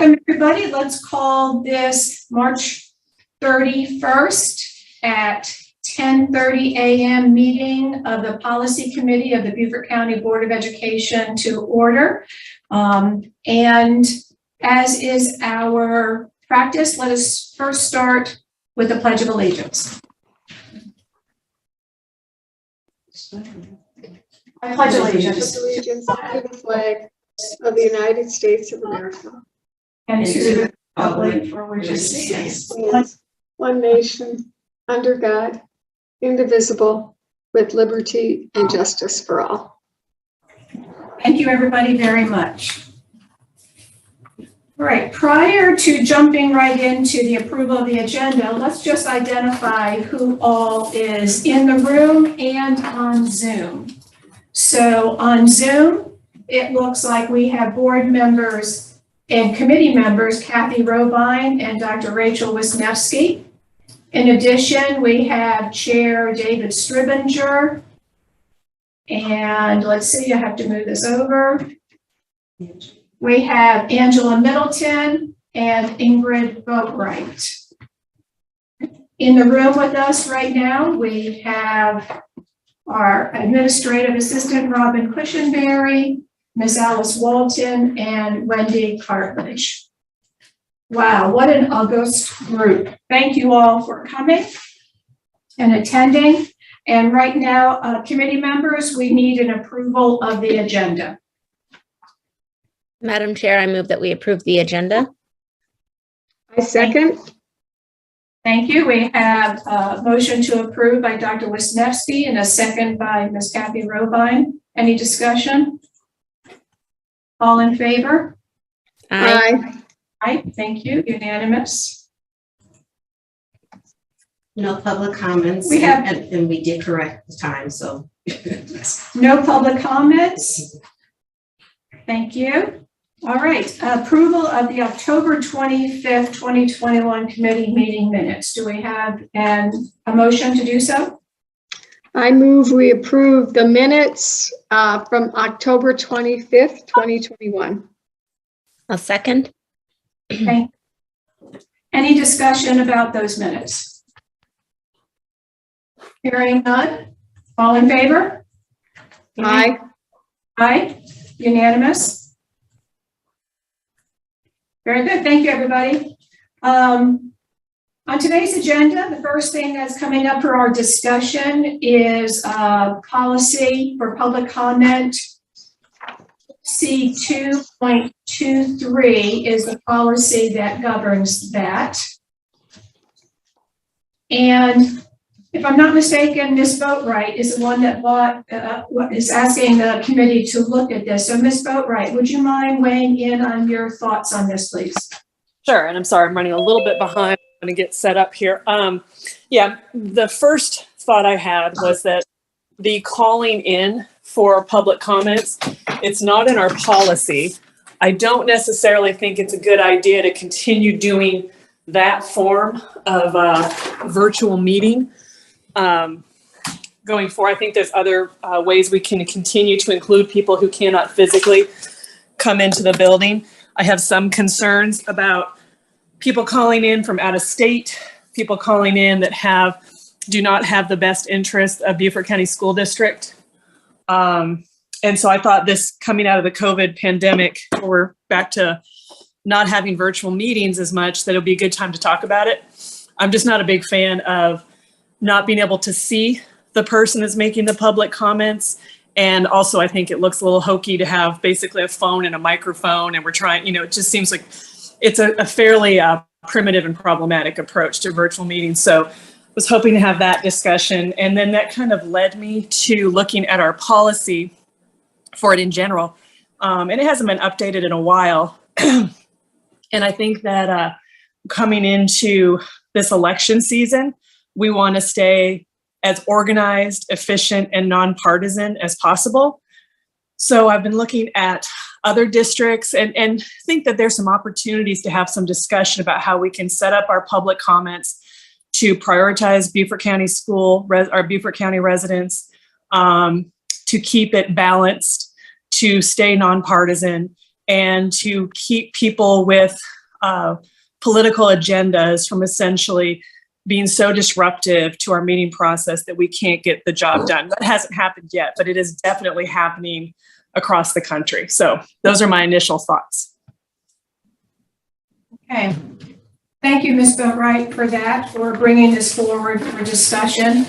welcome everybody. Let's call this March 31st at 10:30 a.m. meeting of the Policy Committee of the Beaufort County Board of Education to order. And as is our practice, let us first start with the Pledge of Allegiance. I pledge allegiance to the flag of the United States of America and to the republic for which it stands, one nation, under God, indivisible, with liberty and justice for all. Thank you, everybody, very much. All right, prior to jumping right into the approval of the agenda, let's just identify who all is in the room and on Zoom. So on Zoom, it looks like we have board members and committee members, Kathy Robine and Dr. Rachel Wisniewski. In addition, we have Chair David Stribinger. And let's see, I have to move this over. We have Angela Middleton and Ingrid Boatwright. In the room with us right now, we have our administrative assistant, Robin Cushenberry, Ms. Alice Walton, and Wendy Cartledge. Wow, what an august group. Thank you all for coming and attending. And right now, committee members, we need an approval of the agenda. Madam Chair, I move that we approve the agenda. I second. Thank you. We have a motion to approve by Dr. Wisniewski and a second by Ms. Kathy Robine. Any discussion? All in favor? Aye. Aye. Thank you. Unanimous. No public comments. We have- and we did correct the time, so. No public comments. Thank you. All right. Approval of the October 25th, 2021 committee meeting minutes. Do we have a motion to do so? I move we approve the minutes from October 25th, 2021. I'll second. Okay. Any discussion about those minutes? Hearing none. All in favor? Aye. Aye. Unanimous. Very good. Thank you, everybody. On today's agenda, the first thing that's coming up for our discussion is policy for public comment. C2.23 is the policy that governs that. And if I'm not mistaken, Ms. Boatwright is the one that is asking the committee to look at this. So Ms. Boatwright, would you mind weighing in on your thoughts on this, please? Sure, and I'm sorry, I'm running a little bit behind. I'm going to get set up here. Yeah, the first thought I had was that the calling in for public comments, it's not in our policy. I don't necessarily think it's a good idea to continue doing that form of virtual meeting. Going forward, I think there's other ways we can continue to include people who cannot physically come into the building. I have some concerns about people calling in from out of state, people calling in that do not have the best interest of Beaufort County School District. And so I thought this coming out of the COVID pandemic, where we're back to not having virtual meetings as much, that it'll be a good time to talk about it. I'm just not a big fan of not being able to see the person that's making the public comments. And also I think it looks a little hokey to have basically a phone and a microphone, and we're trying, it just seems like it's a fairly primitive and problematic approach to virtual meetings. So I was hoping to have that discussion. And then that kind of led me to looking at our policy for it in general. And it hasn't been updated in a while. And I think that coming into this election season, we want to stay as organized, efficient, and nonpartisan as possible. So I've been looking at other districts and think that there's some opportunities to have some discussion about how we can set up our public comments to prioritize Beaufort County our Beaufort County residents, to keep it balanced, to stay nonpartisan, and to keep people with political agendas from essentially being so disruptive to our meeting process that we can't get the job done. That hasn't happened yet, but it is definitely happening across the country. So those are my initial thoughts. Okay. Thank you, Ms. Boatright, for that, for bringing this forward for discussion.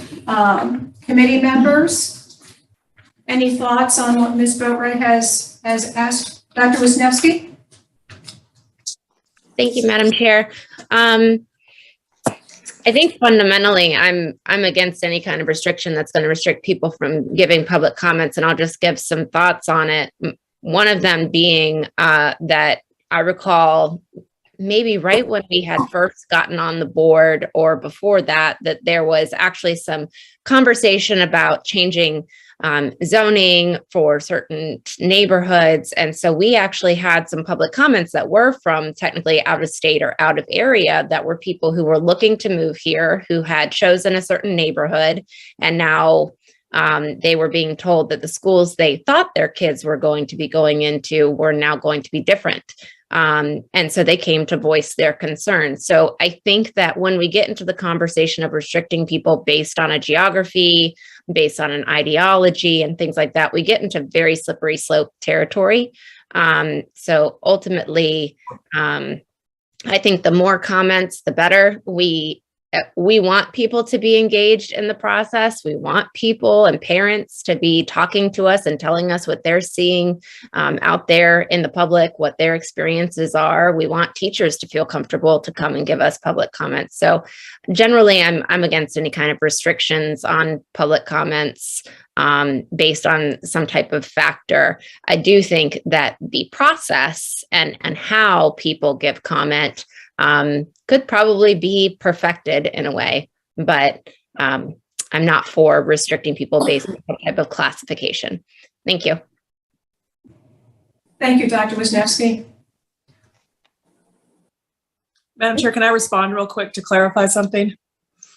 Committee members, any thoughts on what Ms. Boatright has asked? Dr. Wisniewski? Thank you, Madam Chair. I think fundamentally, I'm against any kind of restriction that's going to restrict people from giving public comments, and I'll just give some thoughts on it. One of them being that I recall maybe right when we had first gotten on the board or before that there was actually some conversation about changing zoning for certain neighborhoods. And so we actually had some public comments that were from technically out of state or out of area that were people who were looking to move here, who had chosen a certain neighborhood. And now they were being told that the schools they thought their kids were going to be going into were now going to be different. And so they came to voice their concerns. So I think that when we get into the conversation of restricting people based on a geography, based on an ideology and things like that, we get into very slippery slope territory. So ultimately, I think the more comments, the better. We want people to be engaged in the process. We want people and parents to be talking to us and telling us what they're seeing out there in the public, what their experiences are. We want teachers to feel comfortable to come and give us public comments. So generally, I'm against any kind of restrictions on public comments based on some type of factor. I do think that the process and how people give comment could probably be perfected in a way, but I'm not for restricting people based on some type of classification. Thank you. Thank you, Dr. Wisniewski. Madam Chair, can I respond real quick to clarify something?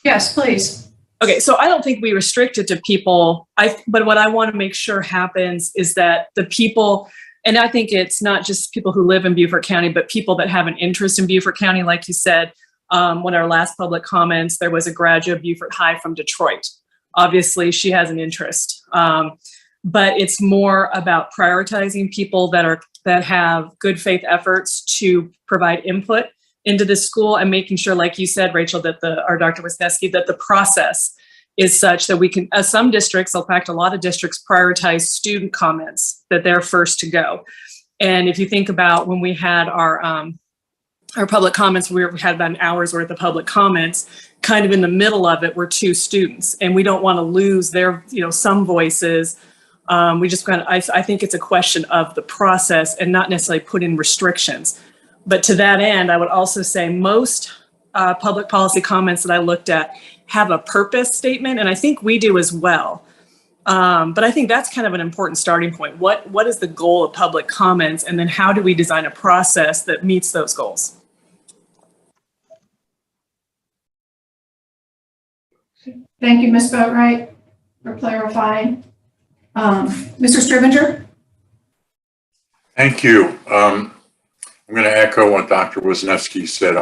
Yes, please. Okay, so I don't think we restrict it to people. But what I want to make sure happens is that the people, and I think it's not just people who live in Beaufort County, but people that have an interest in Beaufort County. Like you said, when our last public comments, there was a graduate of Beaufort High from Detroit. Obviously, she has an interest. But it's more about prioritizing people that have good faith efforts to provide input into the school and making sure, like you said, Rachel, that or Dr. Wisniewski, that the process is such that we can, as some districts, in fact, a lot of districts prioritize student comments, that they're first to go. And if you think about when we had our public comments, we had about an hour's worth of public comments, kind of in the middle of it were two students, and we don't want to lose their, some voices. We just I think it's a question of the process and not necessarily put in restrictions. But to that end, I would also say most public policy comments that I looked at have a purpose statement, and I think we do as well. But I think that's kind of an important starting point. What is the goal of public comments, and then how do we design a process that meets those goals? Thank you, Ms. Boatright, for clarifying. Mr. Strivenger? Thank you. I'm going to echo what Dr. Wisniewski said.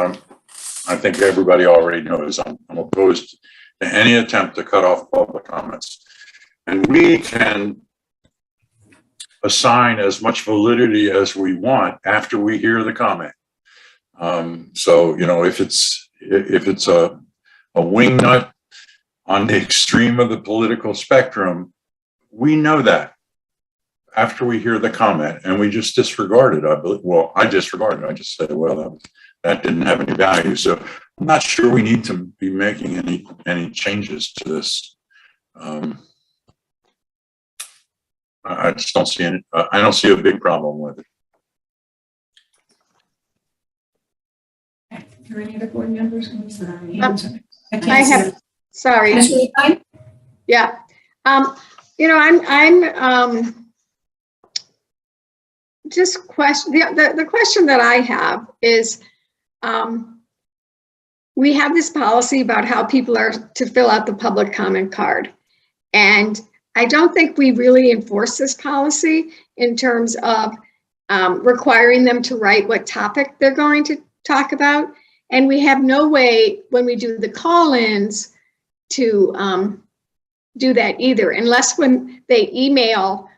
I think everybody already knows I'm opposed to any attempt to cut off public comments. And we can assign as much validity as we want after we hear the comment. So, if it's a wingnut on the extreme of the political spectrum, we know that after we hear the comment, and we just disregard it. I disregard it. I just said, well, that didn't have any value. So I'm not sure we need to be making any changes to this. I just don't see any. I don't see a big problem with it. Are there any other board members? I have, sorry. Ms. Rubin? Yeah. I'm just question, the question that I have is, we have this policy about how people are to fill out the public comment card. And I don't think we really enforce this policy in terms of requiring them to write what topic they're going to talk about. And we have no way when we do the call-ins to do that either, unless when they email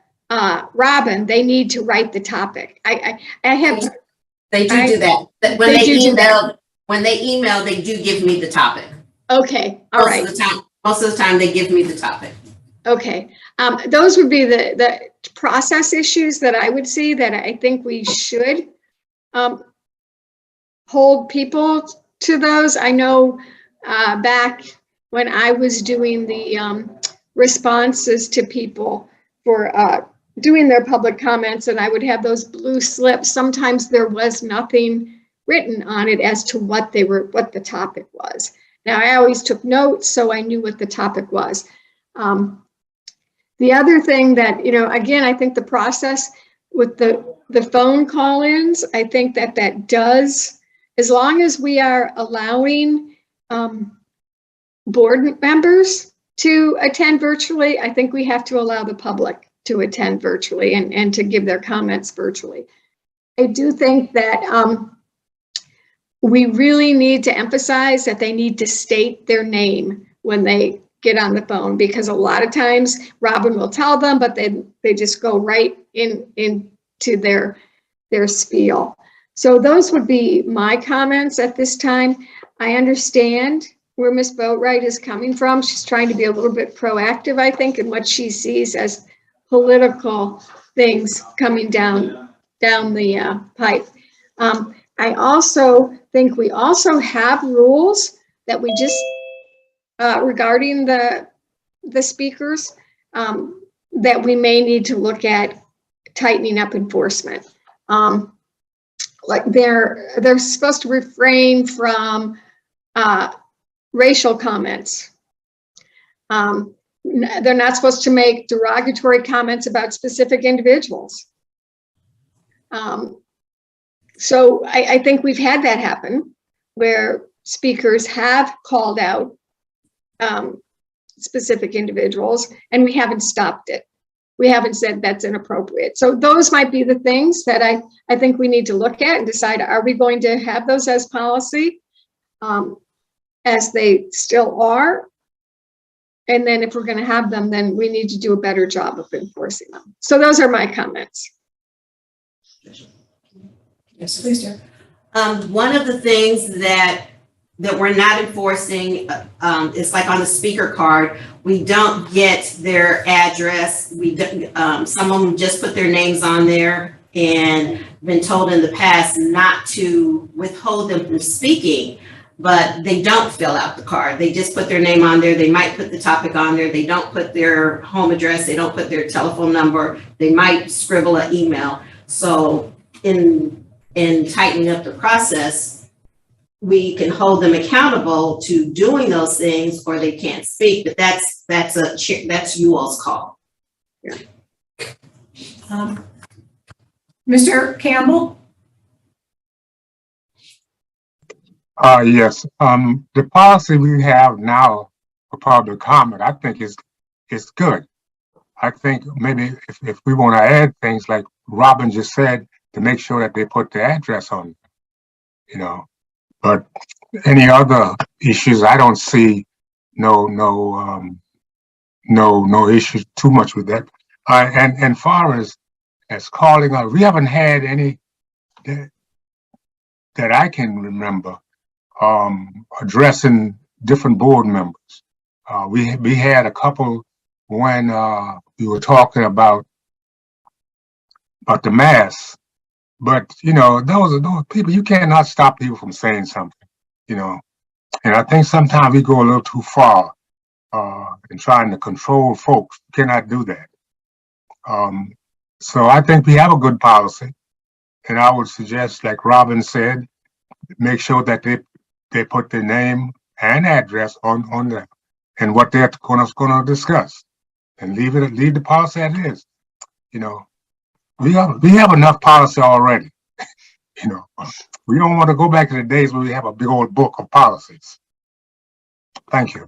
Robin, they need to write the topic. I have. They do that. But when They they do that. email, they do give me the topic. Okay, all right. Most of the time, they give me the topic. Okay, those would be the process issues that I would see that I think we should hold people to those. I know back when I was doing the responses to people for doing their public comments, and I would have those blue slips. Sometimes there was nothing written on it as to what the topic was. Now, I always took notes, so I knew what the topic was. The other thing that, again, I think the process with the phone call-ins, I think that does, as long as we are allowing board members to attend virtually, I think we have to allow the public to attend virtually and to give their comments virtually. I do think that we really need to emphasize that they need to state their name when they get on the phone, because a lot of times Robin will tell them, but they just go right into their spiel. So those would be my comments at this time. I understand where Ms. Boatwright is coming from. She's trying to be a little bit proactive, I think, in what she sees as political things coming down the pipe. I also think we also have rules that we just regarding the speakers that we may need to look at tightening up enforcement. Like they're supposed to refrain from racial comments. They're not supposed to make derogatory comments about specific individuals. So I think we've had that happen where speakers have called out specific individuals, and we haven't stopped it. We haven't said that's inappropriate. So those might be the things that I think we need to look at and decide, are we going to have those as policy, as they still are? And then if we're going to have them, then we need to do a better job of enforcing them. So those are my comments. Yes, please do. One of the things that we're not enforcing is like on the speaker card, we don't get their address. Some of them just put their names on there, and been told in the past not to withhold them from speaking, but they don't fill out the card. They just put their name on there. They might put the topic on there. They don't put their home address. They don't put their telephone number. They might scribble an email. So in tightening up the process, we can hold them accountable to doing those things, or they can't speak. But that's you all's call. Yeah. Mr. Campbell? Yes. The policy we have now for public comment, I think is good. I think maybe if we want to add things like Robin just said, to make sure that they put the address on, but any other issues, I don't see no issue too much with that. And far as calling out, we haven't had any that I can remember addressing different board members. We had a couple when we were talking about the mask, but those are people, you cannot stop people from saying something, and I think sometimes we go a little too far in trying to control folks. You cannot do that. So I think we have a good policy, and I would suggest, like Robin said, make sure that they put their name and address on there and what they're going to discuss, and leave the policy as it is. We have enough policy already. We don't want to go back to the days where we have a big old book of policies. Thank you.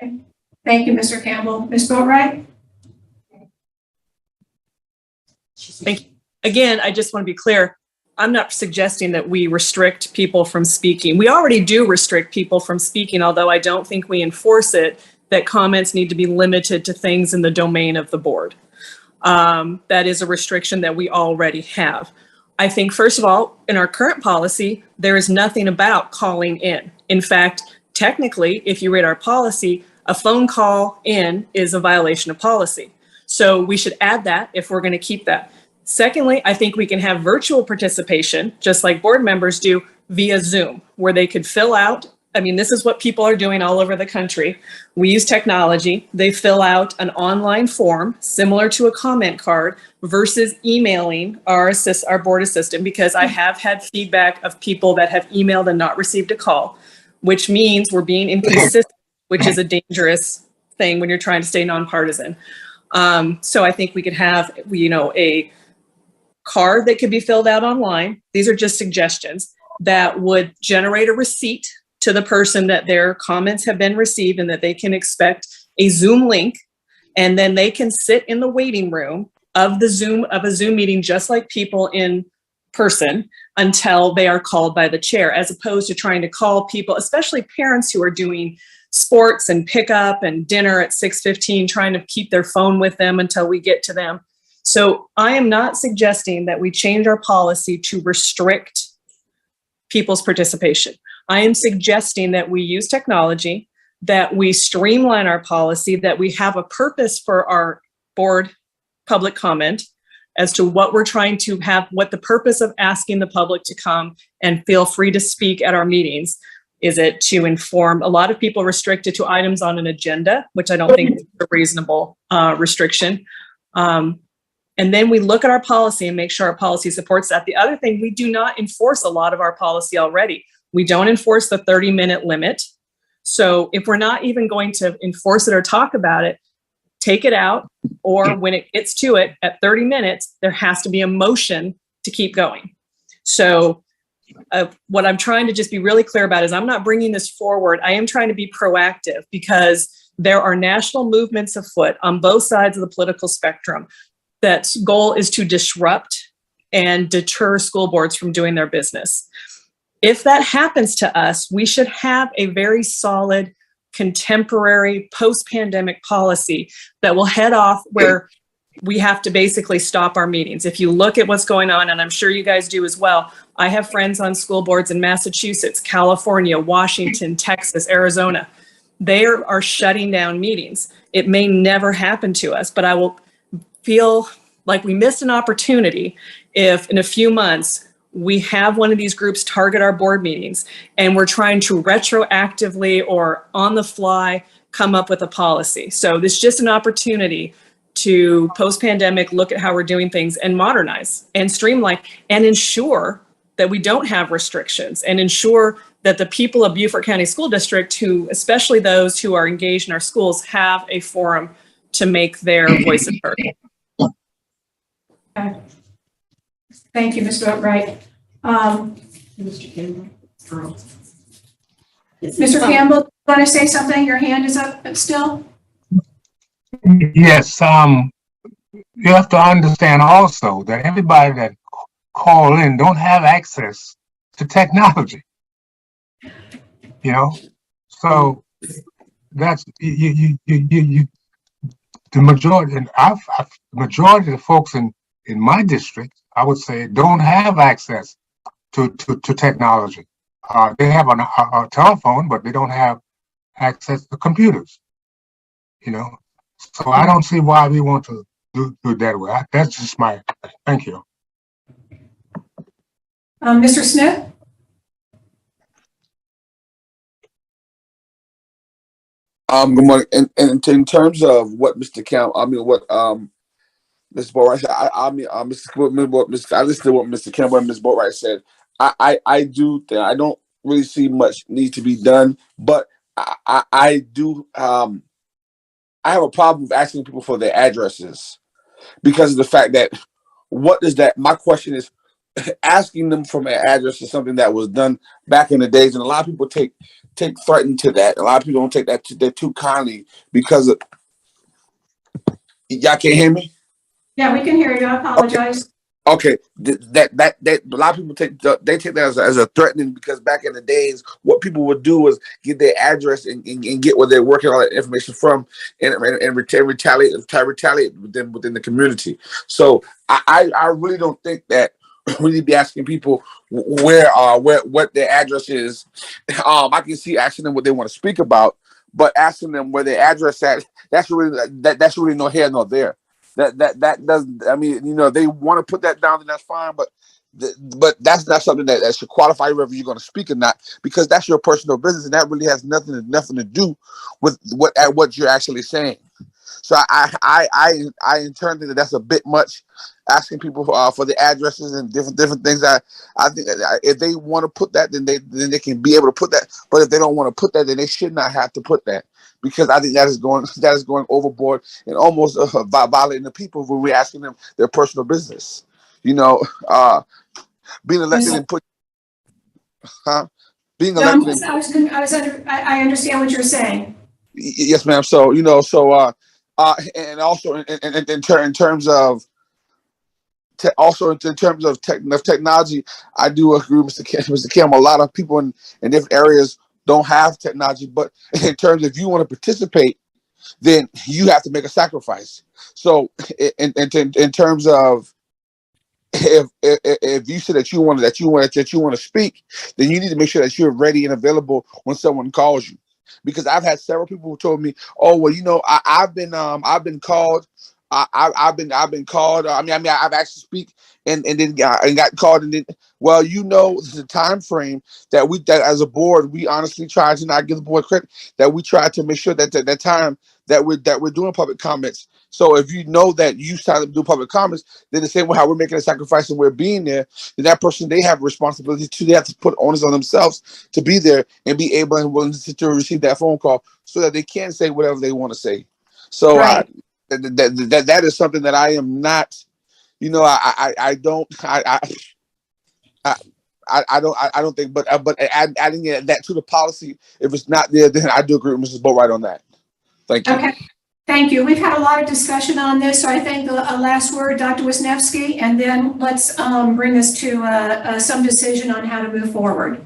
Okay. Thank you, Mr. Campbell. Ms. Boatwright? again, I just want to be clear. I'm not suggesting that we restrict people from speaking. We already do restrict people from speaking, although I don't think we enforce it, that comments need to be limited to things in the domain of the board. That is a restriction that we already have. I think, first of all, in our current policy, there is nothing about calling in. In fact, technically, if you read our policy, a phone call in is a violation of policy. So we should add that if we're going to keep that. Secondly, I think we can have virtual participation, just like board members do, via Zoom, where they could fill out. I mean, this is what people are doing all over the country. We use technology. They fill out an online form similar to a comment card versus emailing our board assistant, because I have had feedback of people that have emailed and not received a call, which means we're being inconsistent, which is a dangerous thing when you're trying to stay nonpartisan. So I think we could have, a card that could be filled out online. These are just suggestions that would generate a receipt to the person that their comments have been received and that they can expect a Zoom link, and then they can sit in the waiting room of a Zoom meeting just like people in person until they are called by the chair, as opposed to trying to call people, especially parents who are doing sports and pickup and dinner at 6:15, trying to keep their phone with them until we get to them. So I am not suggesting that we change our policy to restrict people's participation. I am suggesting that we use technology, that we streamline our policy, that we have a purpose for our board public comment as to what we're trying to have, what the purpose of asking the public to come and feel free to speak at our meetings. Is it to inform? A lot of people restrict it to items on an agenda, which I don't think is a reasonable restriction. And then we look at our policy and make sure our policy supports that. The other thing, we do not enforce a lot of our policy already. We don't enforce the 30-minute limit. So if we're not even going to enforce it or talk about it, take it out, or when it gets to it at 30 minutes, there has to be a motion to keep going. So what I'm trying to just be really clear about is I'm not bringing this forward. I am trying to be proactive, because there are national movements afoot on both sides of the political spectrum that goal is to disrupt and deter school boards from doing their business. If that happens to us, we should have a very solid, contemporary, post-pandemic policy that will head off where we have to basically stop our meetings. If you look at what's going on, and I'm sure you guys do as well, I have friends on school boards in Massachusetts, California, Washington, Texas, Arizona. They are shutting down meetings. It may never happen to us, but I will feel like we missed an opportunity if in a few months we have one of these groups target our board meetings and we're trying to retroactively or on the fly come up with a policy. So this is just an opportunity to post-pandemic look at how we're doing things and modernize and streamline and ensure that we don't have restrictions, and ensure that the people of Beaufort County School District, who, especially those who are engaged in our schools, have a forum to make their voices heard. Okay. Thank you, Mr. Upright. Mr. Campbell? Mr. Campbell, you want to say something? Your hand is up still? Yes, you have to understand also that everybody that call in don't have access to technology. So that's the majority, and the majority of the folks in my district, I would say, don't have access to technology. They have a telephone, but they don't have access to computers. So I don't see why we want to do it that way. That's just my, thank you. Mr. Smith? Good morning. And in terms of what Mr. Mr. Boatwright said, I listened to what Mr. Campbell and Ms. Boatwright said. I do think I don't really see much need to be done, but I do. I have a problem with asking people for their addresses because of the fact that what is that? My question is, asking them for their address is something that was done back in the days, and a lot of people take threaten to that. A lot of people don't take that too kindly because of. Y'all can't hear me? Yeah, we can hear you. I apologize. Okay, that a lot of people take that as a threatening, because back in the days, what people would do was get their address and get where they're working all that information from, and retaliate within the community. So I really don't think that we need to be asking people where what their address is. I can see asking them what they want to speak about, but asking them where their address at, that's really no here nor there. That doesn't. I mean, they want to put that down, then that's fine. But that's not something that should qualify whether you're going to speak or not, because that's your personal business, and that really has nothing to do with what you're actually saying. So I in turn think that's a bit much, asking people for the addresses and different things. I think that if they want to put that, then they can be able to put that. But if they don't want to put that, then they should not have to put that, because I think that is going overboard and almost violating the people when we're asking them their personal business. Being elected and put, being No, elected. I understand what you're saying. Yes, ma'am. So and also in terms of technology, I do agree with Mr. Kim. A lot of people in different areas don't have technology, but in terms of, if you want to participate, then you have to make a sacrifice. So in terms of, if you say that you want to speak, then you need to make sure that you're ready and available when someone calls you. Because I've had several people who told me, "Oh, well, I've been called. I've been called. I've actually speak and then got called, and then, well, the time frame that as a board, we honestly try to not give the board credit, that we try to make sure that that time that we're doing public comments. So if you know that you signed up to do public comments, then the same way how we're making a sacrifice and we're being there, then that person, they have responsibility too. They have to put onus on themselves to be there and be able and willing to receive that phone call, so that they can say whatever they want to say. So Right. that is something that I am not. I don't think. But adding that to the policy, if it's not there, then I do agree with Mrs. Boatwright on that. Thank you. Okay. Thank you. We've had a lot of discussion on this, so I think the last word, Dr. Wisniewski, and then let's bring us to some decision on how to move forward.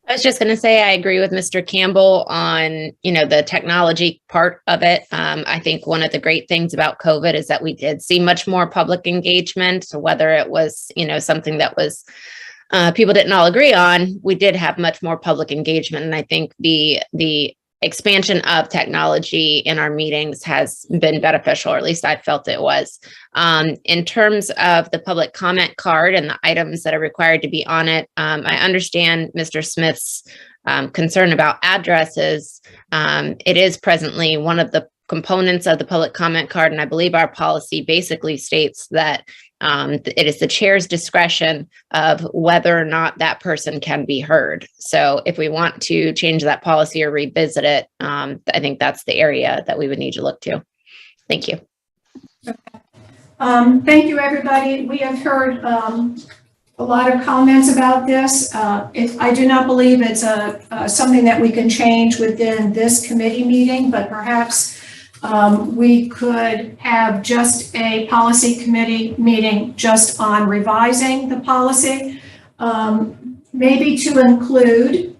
I was just going to say, I agree with Mr. Campbell on, the technology part of it. I think one of the great things about COVID is that we did see much more public engagement. So whether it was, something that was people didn't all agree on, we did have much more public engagement. And I think the expansion of technology in our meetings has been beneficial, or at least I felt it was. In terms of the public comment card and the items that are required to be on it, I understand Mr. Smith's concern about addresses. It is presently one of the components of the public comment card, and I believe our policy basically states that it is the chair's discretion of whether or not that person can be heard. So if we want to change that policy or revisit it, I think that's the area that we would need to look to. Thank you. Thank you, everybody. We have heard a lot of comments about this. I do not believe it's something that we can change within this committee meeting, but perhaps we could have just a policy committee meeting just on revising the policy, maybe to include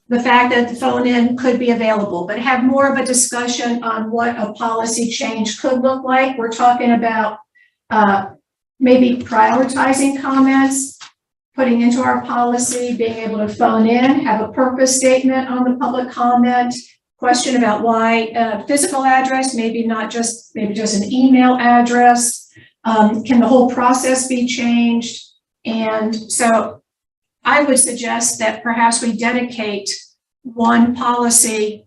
the fact that the phone-in could be available, but have more of a discussion on what a policy change could look like. We're talking about maybe prioritizing comments, putting into our policy, being able to phone in, have a purpose statement on the public comment, question about why physical address, maybe just an email address. Can the whole process be changed? And so I would suggest that perhaps we dedicate one policy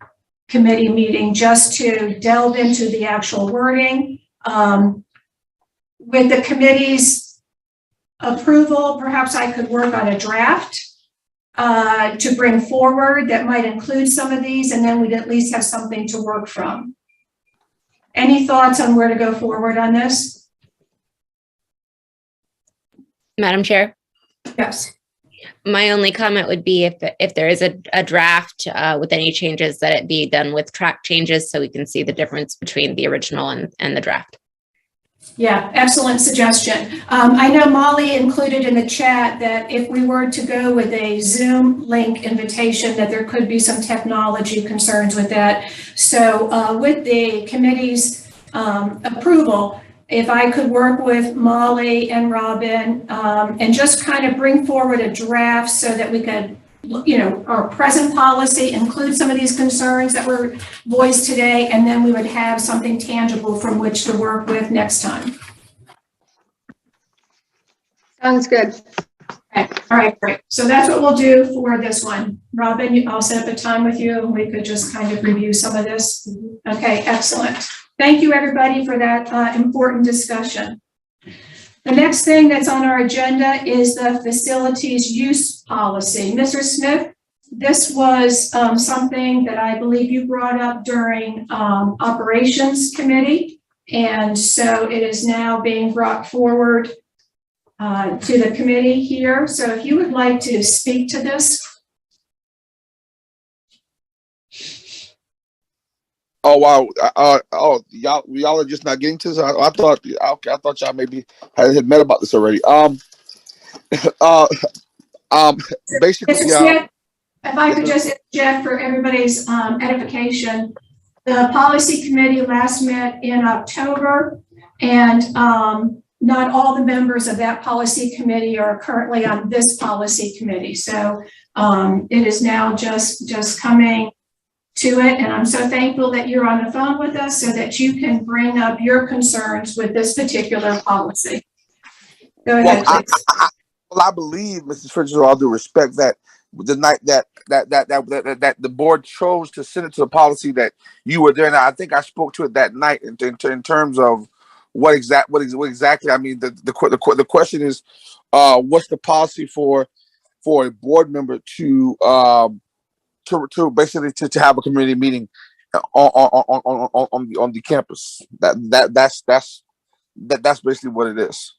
committee meeting just to delve into the actual wording. With the committee's approval, perhaps I could work on a draft to bring forward that might include some of these, and then we'd at least have something to work from. Any thoughts on where to go forward on this? Madam Chair? Yes. My only comment would be if there is a draft with any changes, that it be done with track changes so we can see the difference between the original and the draft. Yeah, excellent suggestion. I know Molly included in the chat that if we were to go with a Zoom link invitation, that there could be some technology concerns with that. So with the committee's approval, if I could work with Molly and Robin and just kind of bring forward a draft so that we could, our present policy include some of these concerns that were voiced today, and then we would have something tangible from which to work with next time. Sounds good. Okay. All right, great. So that's what we'll do for this one. Robin, I'll set up a time with you and we could just kind of review some of this. Okay, excellent. Thank you, everybody, for that important discussion. The next thing that's on our agenda is the facilities use policy. Mr. Smith, this was something that I believe you brought up during operations committee. And so it is now being brought forward to the committee here. So if you would like to speak to this. Oh wow! Y'all are just not getting to this. I thought y'all maybe had met about this already. Basically, Mr. Smith, if I could just interject for everybody's edification, the policy committee last met in October, and not all the members of that policy committee are currently on this policy committee. So it is now just coming to it. And I'm so thankful that you're on the phone with us so that you can bring up your concerns with this particular policy. Go ahead, please. I believe, Mrs. Fritz, with all due respect, that the night that the board chose to send it to the policy that you were there, and I think I spoke to it that night in terms of what exactly. I mean, the question is, what's the policy for a board member to basically to have a community meeting on the campus? That's basically what it is.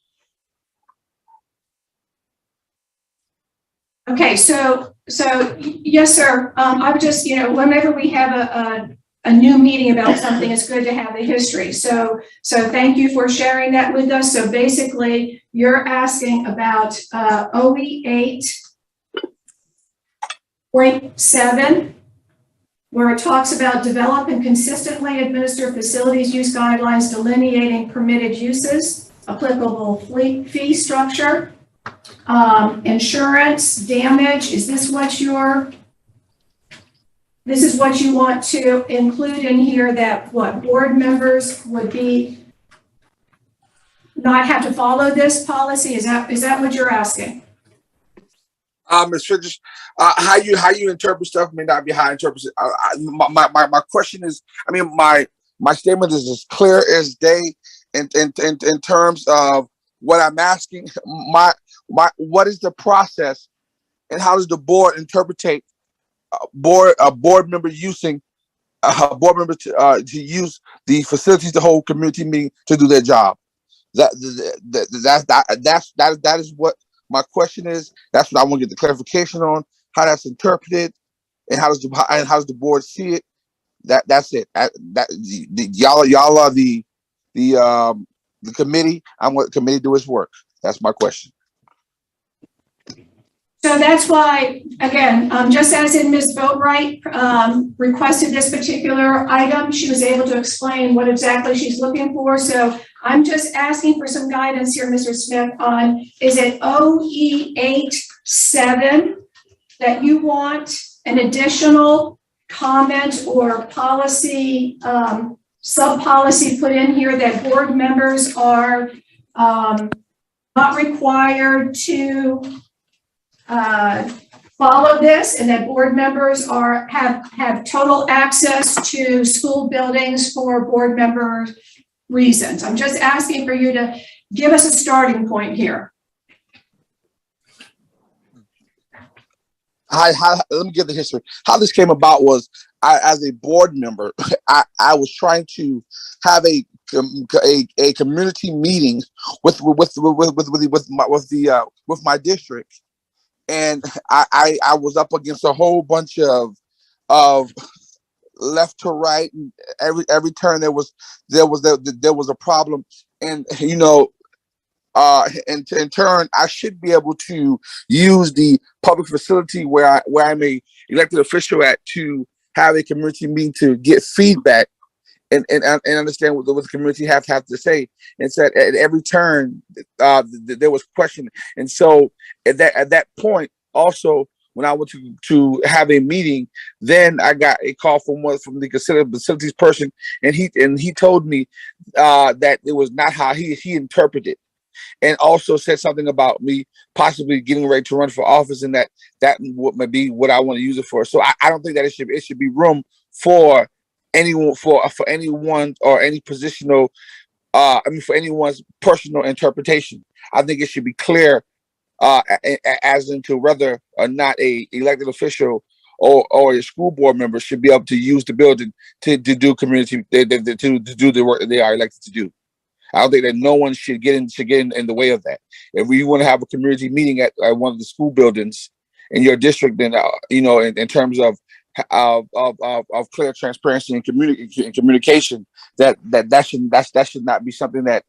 Okay, so yes, sir. I would just, whenever we have a new meeting about something, it's good to have the history. So thank you for sharing that with us. So basically, you're asking about OE 8.7, where it talks about develop and consistently administer facilities use guidelines delineating permitted uses, applicable fee structure, insurance, damage. Is this what this is what you want to include in here, that what board members would not have to follow this policy? Is that what you're asking? Ms. Fitch, how you interpret stuff may not be how I interpret it. My question is, I mean, my statement is as clear as day in terms of what I'm asking. What is the process, and how does the board interpret a board member using a board member to use the facilities, the whole community meeting to do their job? That is what my question is. That's what I want to get the clarification on, how that's interpreted, and how does the board see it. That's it. Y'all are the committee. I'm what the committee do its work. That's my question. So that's why, again, just as in Ms. Boatwright requested this particular item, she was able to explain what exactly she's looking for. So I'm just asking for some guidance here, Mr. Smith, on, is it OE 8.7 that you want an additional comment or policy, sub-policy put in here that board members are not required to follow this, and that board members have total access to school buildings for board member reasons? I'm just asking for you to give us a starting point here. Let me give the history. How this came about was, as a board member, I was trying to have a community meeting with my district, and I was up against a whole bunch of left to right, and every turn there was a problem and in turn, I should be able to use the public facility where I'm a elected official at to have a community meeting to get feedback and understand what the community have to say. And so at every turn, there was question. And so at that point, also when I went to have a meeting, then I got a call from the facilities person, and he told me that it was not how he interpreted, and also said something about me possibly getting ready to run for office, and that might be what I want to use it for. So I don't think that it should be room for anyone for anyone or any positional for anyone's personal interpretation. I think it should be clear as into whether or not a elected official or a school board member should be able to use the building to do community to do the work that they are elected to do. I don't think that no one should get in the way of that. If we want to have a community meeting at one of the school buildings in your district, then in terms of clear transparency and communication, that should not be something that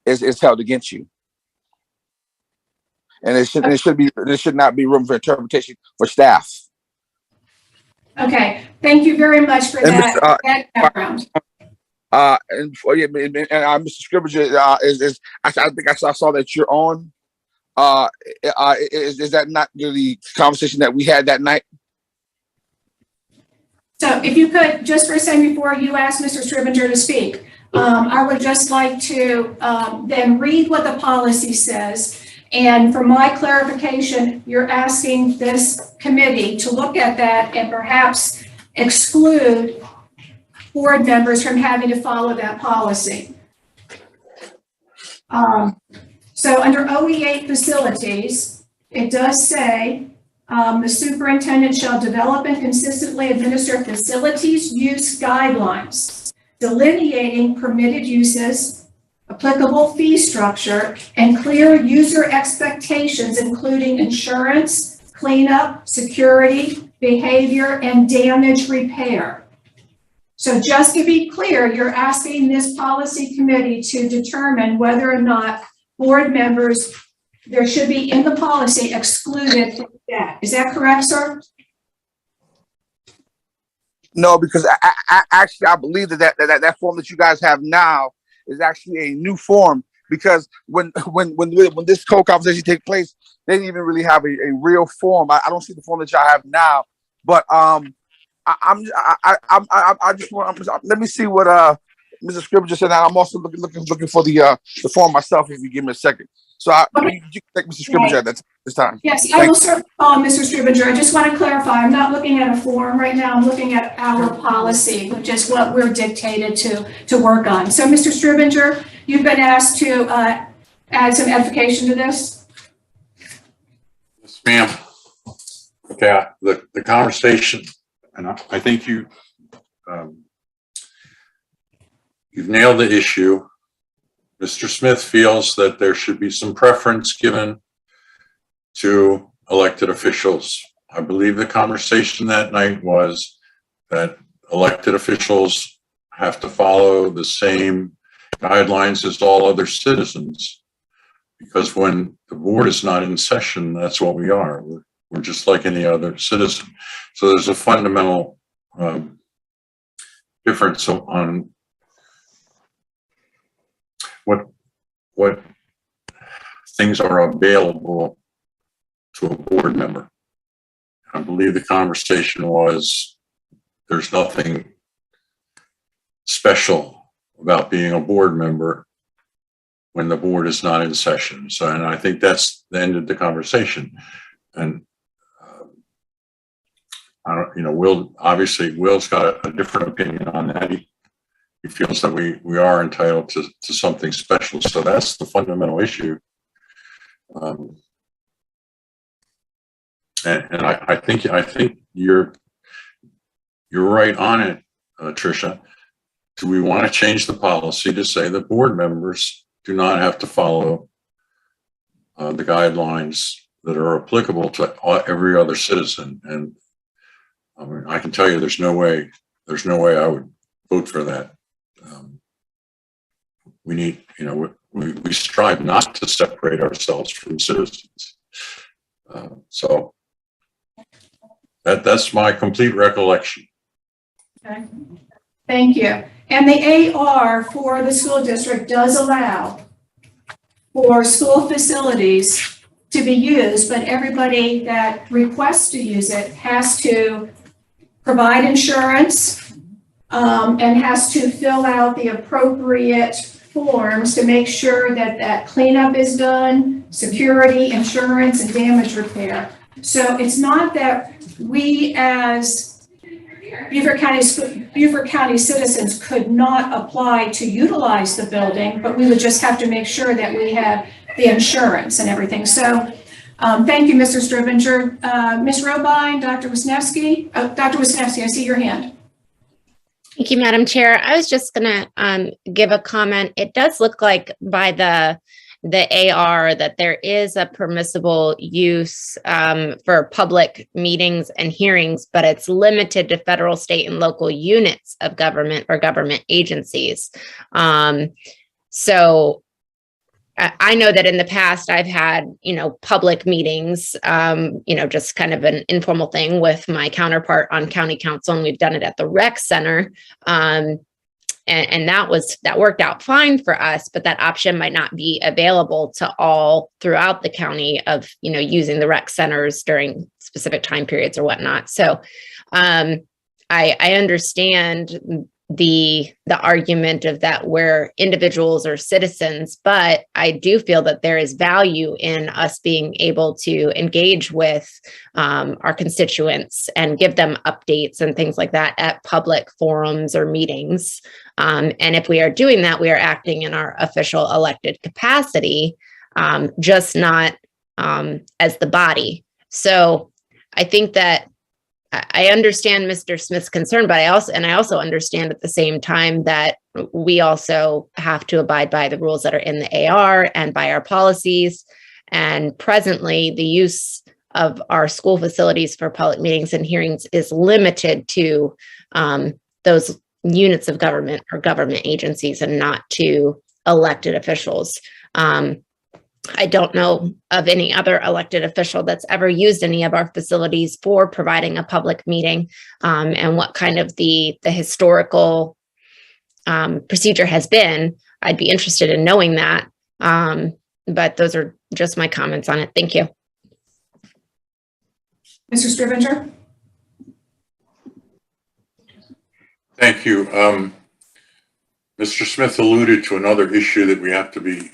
is held against you. And there should not be room for interpretation for staff. Okay, thank you very much for that background. Mr. Scrivener, I think I saw that you're on. Is that not the conversation that we had that night? So if you could, just for a second before you ask Mr. Scrivener to speak, I would just like to then read what the policy says. And for my clarification, you're asking this committee to look at that and perhaps exclude board members from having to follow that policy. So under OE8 facilities, it does say the superintendent shall develop and consistently administer facilities use guidelines, delineating permitted uses, applicable fee structure, and clear user expectations, including insurance, cleanup, security, behavior, and damage repair. So just to be clear, you're asking this policy committee to determine whether or not board members, there should be in the policy excluded from that. Is that correct, sir? No, because I believe that form that you guys have now is actually a new form, because when this co-conversation takes place, they didn't even really have a real form. I don't see the form that y'all have now, but I just want, let me see what Mr. Scrivener just said. Now I'm also looking for the form myself, if you give me a second. So you can take Mr. Scrivener at this time. Yes, I will certainly call Mr. Scrivener. I just want to clarify, I'm not looking at a form right now. I'm looking at our policy, which is what we're dictated to work on. So Mr. Scrivener, you've been asked to add some edification to this. Yes, ma'am. Okay, the conversation, and I think you've nailed the issue. Mr. Smith feels that there should be some preference given to elected officials. I believe the conversation that night was that elected officials have to follow the same guidelines as all other citizens, because when the board is not in session, that's what we are. We're just like any other citizen. So there's a fundamental difference on what things are available to a board member. I believe the conversation was there's nothing special about being a board member when the board is not in session. So, and I think that's the end of the conversation. And I don't, Will's got a different opinion on that. He feels that we are entitled to something special. So that's the fundamental issue. And I think you're right on it, Tricia. Do we want to change the policy to say that board members do not have to follow the guidelines that are applicable to every other citizen? And I mean, I can tell you, there's no way I would vote for that. we need, we strive not to separate ourselves from citizens. So that's my complete recollection. Okay. Thank you. And the AR for the school district does allow for school facilities to be used, but everybody that requests to use it has to provide insurance and has to fill out the appropriate forms to make sure that that cleanup is done, security, insurance, and damage repair. So it's not that we as Beaufort County citizens could not apply to utilize the building, but we would just have to make sure that we have the insurance and everything. So thank you, Mr. Stribinger. Ms. Robine, Dr. Wisniewski. Dr. Wisniewski, I see your hand. Thank you, Madam Chair. I was just going to give a comment. It does look like by the AR that there is a permissible use for public meetings and hearings, but it's limited to federal, state, and local units of government or government agencies. So I know that in the past I've had, public meetings, just kind of an informal thing with my counterpart on county council, and we've done it at the rec center. And that worked out fine for us, but that option might not be available to all throughout the county of, using the rec centers during specific time periods or whatnot. So I understand the argument of that we're individuals or citizens, but I do feel that there is value in us being able to engage with our constituents and give them updates and things like that at public forums or meetings. And if we are doing that, we are acting in our official elected capacity, just not as the body. So I think that I understand Mr. Smith's concern, but I also understand at the same time that we also have to abide by the rules that are in the AR and by our policies. And presently, the use of our school facilities for public meetings and hearings is limited to those units of government or government agencies and not to elected officials. I don't know of any other elected official that's ever used any of our facilities for providing a public meeting, and what kind of the historical procedure has been. I'd be interested in knowing that, but those are just my comments on it. Thank you. Mr. Stribinger? Thank you. Mr. Smith alluded to another issue that we have to be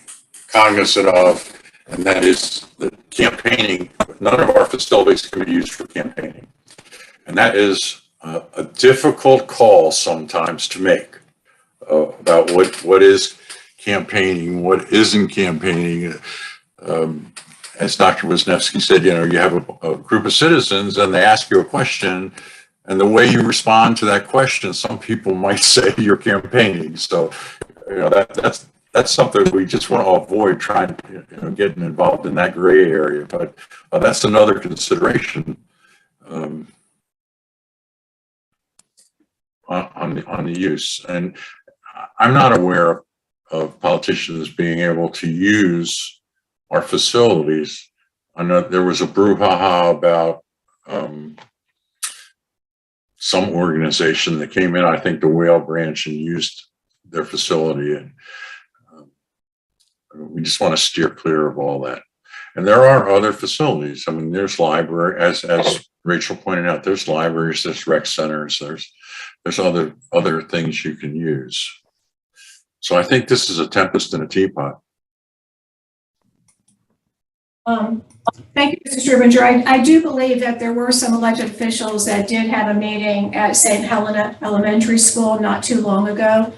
cognizant of, and that is the campaigning. None of our facilities can be used for campaigning. And that is a difficult call sometimes to make about what is campaigning, what isn't campaigning. As Dr. Wisniewski said, you have a group of citizens and they ask you a question, and the way you respond to that question, some people might say you're campaigning. So, that's something we just want to avoid, trying to getting involved in that gray area. But that's another consideration on the use. And I'm not aware of politicians being able to use our facilities. I know there was a brouhaha about some organization that came in, I think the Whale Branch, and used their facility. And we just want to steer clear of all that. And there are other facilities. I mean, there's library, as Rachel pointed out, there's libraries, there's rec centers, there's other things you can use. So I think this is a tempest in a teapot. Thank you, Mr. Stribinger. I do believe that there were some elected officials that did have a meeting at St. Helena Elementary School not too long ago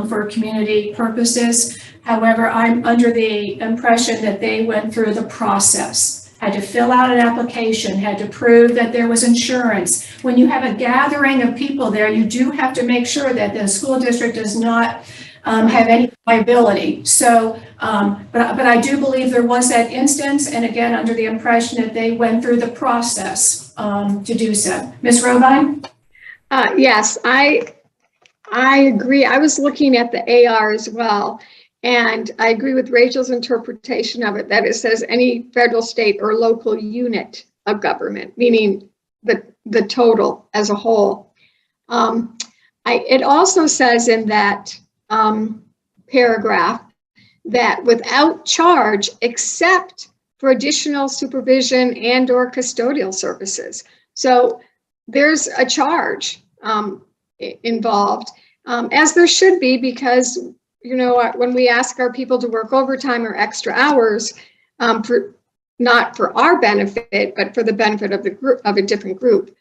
for community purposes. However, I'm under the impression that they went through the process, had to fill out an application, had to prove that there was insurance. When you have a gathering of people there, you do have to make sure that the school district does not have any liability. So, but I do believe there was that instance, and again, under the impression that they went through the process to do so. Ms. Robine? Yes, I agree. I was looking at the AR as well. And I agree with Rachel's interpretation of it, that it says any federal, state, or local unit of government, meaning the total as a whole. It also says in that paragraph that without charge, except for additional supervision and or custodial services. So there's a charge involved, as there should be, because when we ask our people to work overtime or extra hours, not for our benefit, but for the benefit of the group, of a different group,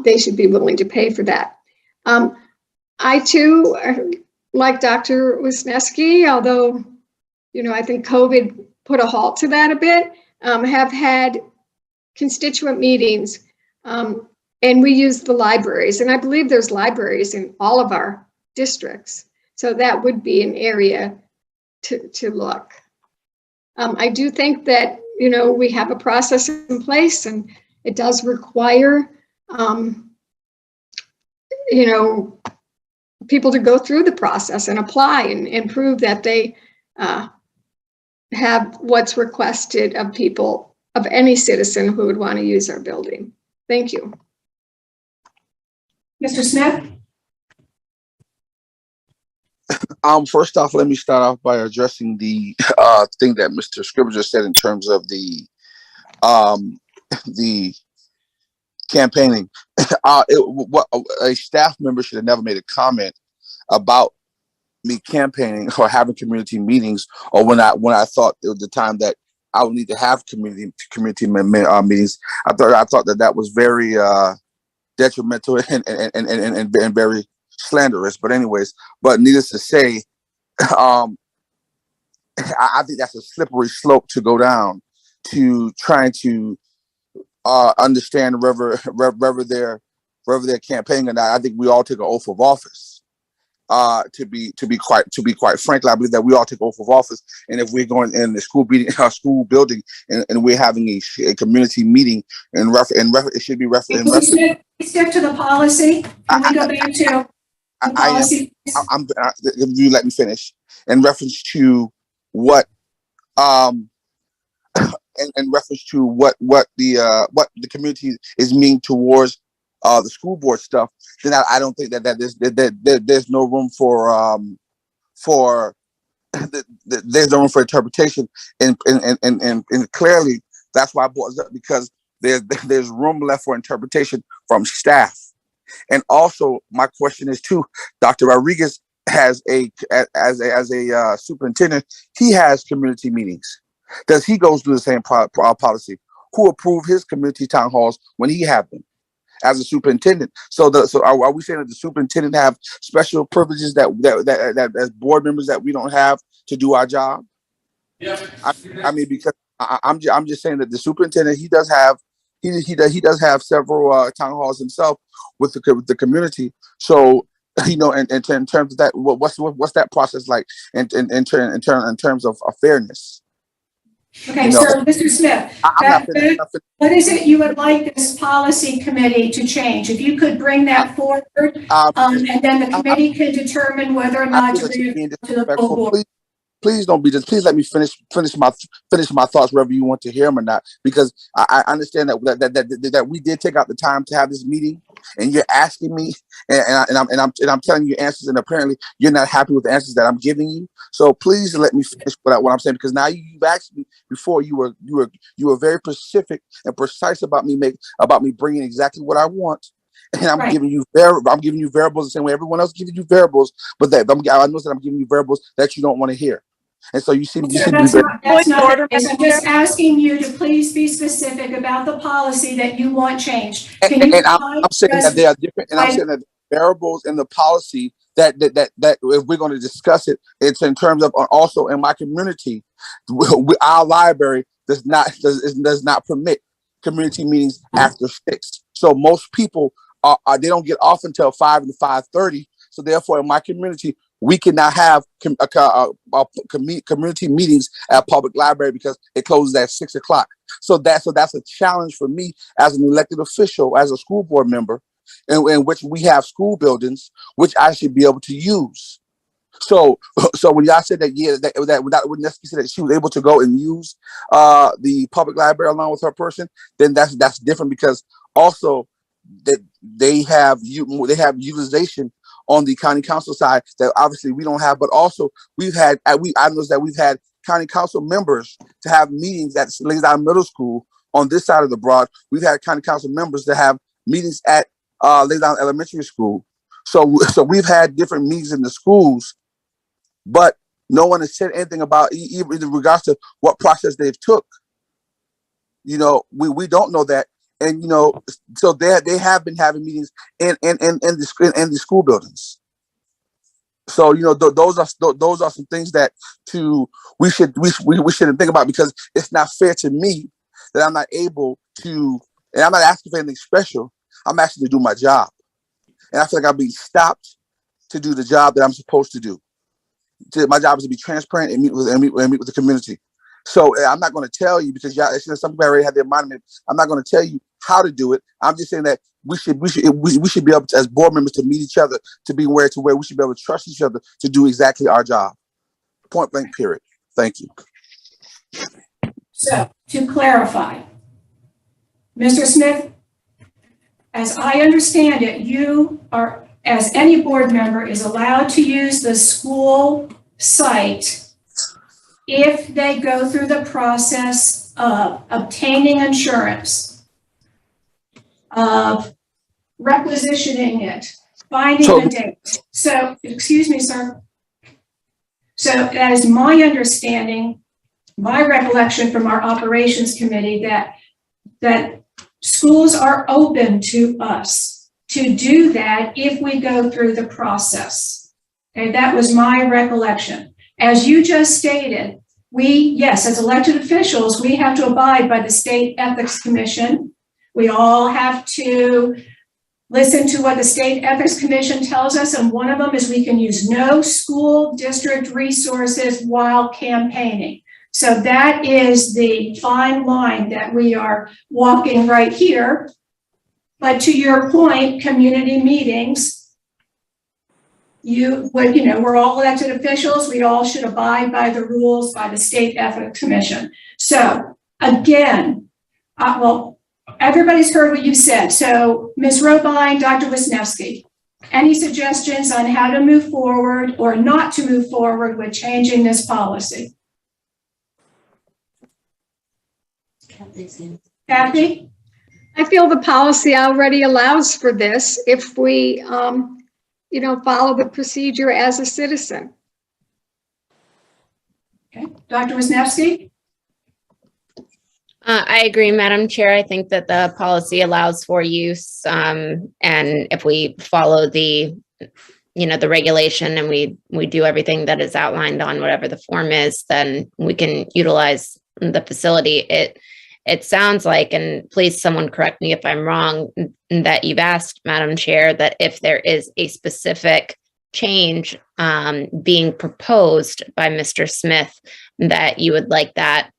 they should be willing to pay for that. I too, like Dr. Wisniewski, although, I think COVID put a halt to that a bit, have had constituent meetings, and we use the libraries, and I believe there's libraries in all of our districts. So that would be an area to look. I do think that, we have a process in place, and it does require, people to go through the process and apply and prove that they have what's requested of people, of any citizen who would want to use our building. Thank you. Mr. Smith? First off, let me start off by addressing the thing that Mr. Scribner said in terms of the campaigning. What a staff member should have never made a comment about me campaigning or having community meetings, or when I thought it was the time that I would need to have community meetings. I thought that was very detrimental and very slanderous. But anyways, but needless to say, I think that's a slippery slope to go down, to trying to understand whether they're campaigning or not. I think we all take an oath of office. To be quite frank, I believe that we all take oath of office, and if we're going in the school building and we're having a community meeting, it should be referenced. Please stick to the policy. Can we go back to the policy? You let me finish. In reference to what in reference to what the community is meaning towards the school board stuff, then I don't think that there's no room for there's no room for interpretation, and clearly that's why I brought it up, because there's room left for interpretation from staff. And also my question is too, Dr. Rodriguez has as a superintendent, he has community meetings. Does he go through the same policy? Who approved his community town halls when he had them as a superintendent? So are we saying that the superintendent have special privileges that as board members that we don't have to do our job? Yeah. I mean, because I'm just saying that the superintendent, he does have several town halls himself with the community. So in terms of that, what's that process like in terms of fairness? Okay, so Mr. Smith, what is it you would like this policy committee to change? If you could bring that forward, and then the committee can determine whether or not to bring it to the full board. Please don't be just. Please let me finish my thoughts, whether you want to hear them or not, because I understand that we did take out the time to have this meeting, and you're asking me, and I'm telling you answers, and apparently you're not happy with the answers that I'm giving you. So please let me finish what I'm saying, because now you've asked me before. You were very specific and precise about me bringing exactly what I want. And I'm giving you variables the same way everyone else giving you variables, but I know that I'm giving you variables that you don't want to hear. And so that's not I'm just asking you to please be specific about the policy that you want changed. I'm saying that they are different, and I'm saying that variables in the policy that if we're going to discuss it, it's in terms of also in my community, our library does not permit community meetings after 6. So most people they don't get off until 5 and 5:30. So therefore, in my community, we cannot have community meetings at public library because it closes at 6 o'clock. So that's a challenge for me as an elected official, as a school board member, in which we have school buildings which I should be able to use. So when y'all said that, yeah, when Nesky said that she was able to go and use the public library along with her person, then that's different, because also that they have utilization on the county council side that obviously we don't have. But also I noticed that we've had county council members to have meetings at Lansdowne Middle School on this side of the Broad. We've had county council members to have meetings at Lansdowne Elementary School. So we've had different meetings in the schools, but no one has said anything about even in regards to what process they've took. You know, we don't know that, and you know, so they have been having meetings in the school buildings. So you know, those are some things that we shouldn't think about, because it's not fair to me that I'm not able to, and I'm not asking for anything special. I'm asking to do my job, and I feel like I'm being stopped to do the job that I'm supposed to do. My job is to be transparent and meet with the community. So I'm not going to tell you, because some people already have their mind. I'm not going to tell you how to do it. I'm just saying that we should be able to, as board members, to meet each other, to be aware to where we should be able to trust each other to do exactly our job. Point blank, period. Thank you. So to clarify, Mr. Smith, as I understand it, you are, as any board member, is allowed to use the school site if they go through the process of obtaining insurance, of requisitioning it, finding a date. So, excuse me, sir. So that is my understanding, my recollection from our operations committee, that schools are open to us to do that if we go through the process. Okay, that was my recollection. As you just stated, yes, as elected officials, we have to abide by the State Ethics Commission. We all have to listen to what the State Ethics Commission tells us, and one of them is we can use no school district resources while campaigning. So that is the fine line that we are walking right here. But to your point, community meetings, we're all elected officials. We all should abide by the rules by the State Ethics Commission. So again, well, everybody's heard what you said. So Ms. Robine, Dr. Wisniewski, any suggestions on how to move forward or not to move forward with changing this policy? Kathy? I feel the policy already allows for this if we, follow the procedure as a citizen. Okay, Dr. Wisniewski? I agree, Madam Chair. I think that the policy allows for use, and if we follow the regulation and we do everything that is outlined on whatever the form is, then we can utilize the facility. It sounds like, and please someone correct me if I'm wrong, that you've asked, Madam Chair, that if there is a specific change being proposed by Mr. Smith, that you would like that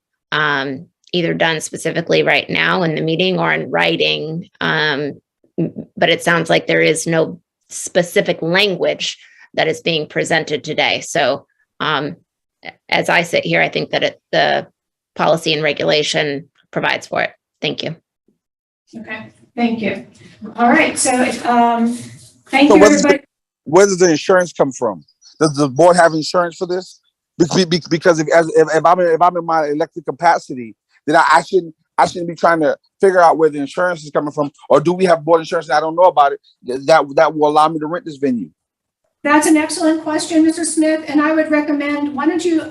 either done specifically right now in the meeting or in writing. But it sounds like there is no specific language that is being presented today. So as I sit here, I think that the policy and regulation provides for it. Thank you. Okay, thank you. All right, so thank you, everybody. Where does the insurance come from? Does the board have insurance for this? Because if I'm in my elected capacity, then I shouldn't be trying to figure out where the insurance is coming from, or do we have board insurance and I don't know about it that will allow me to rent this venue? That's an excellent question, Mr. Smith, and I would recommend, why don't you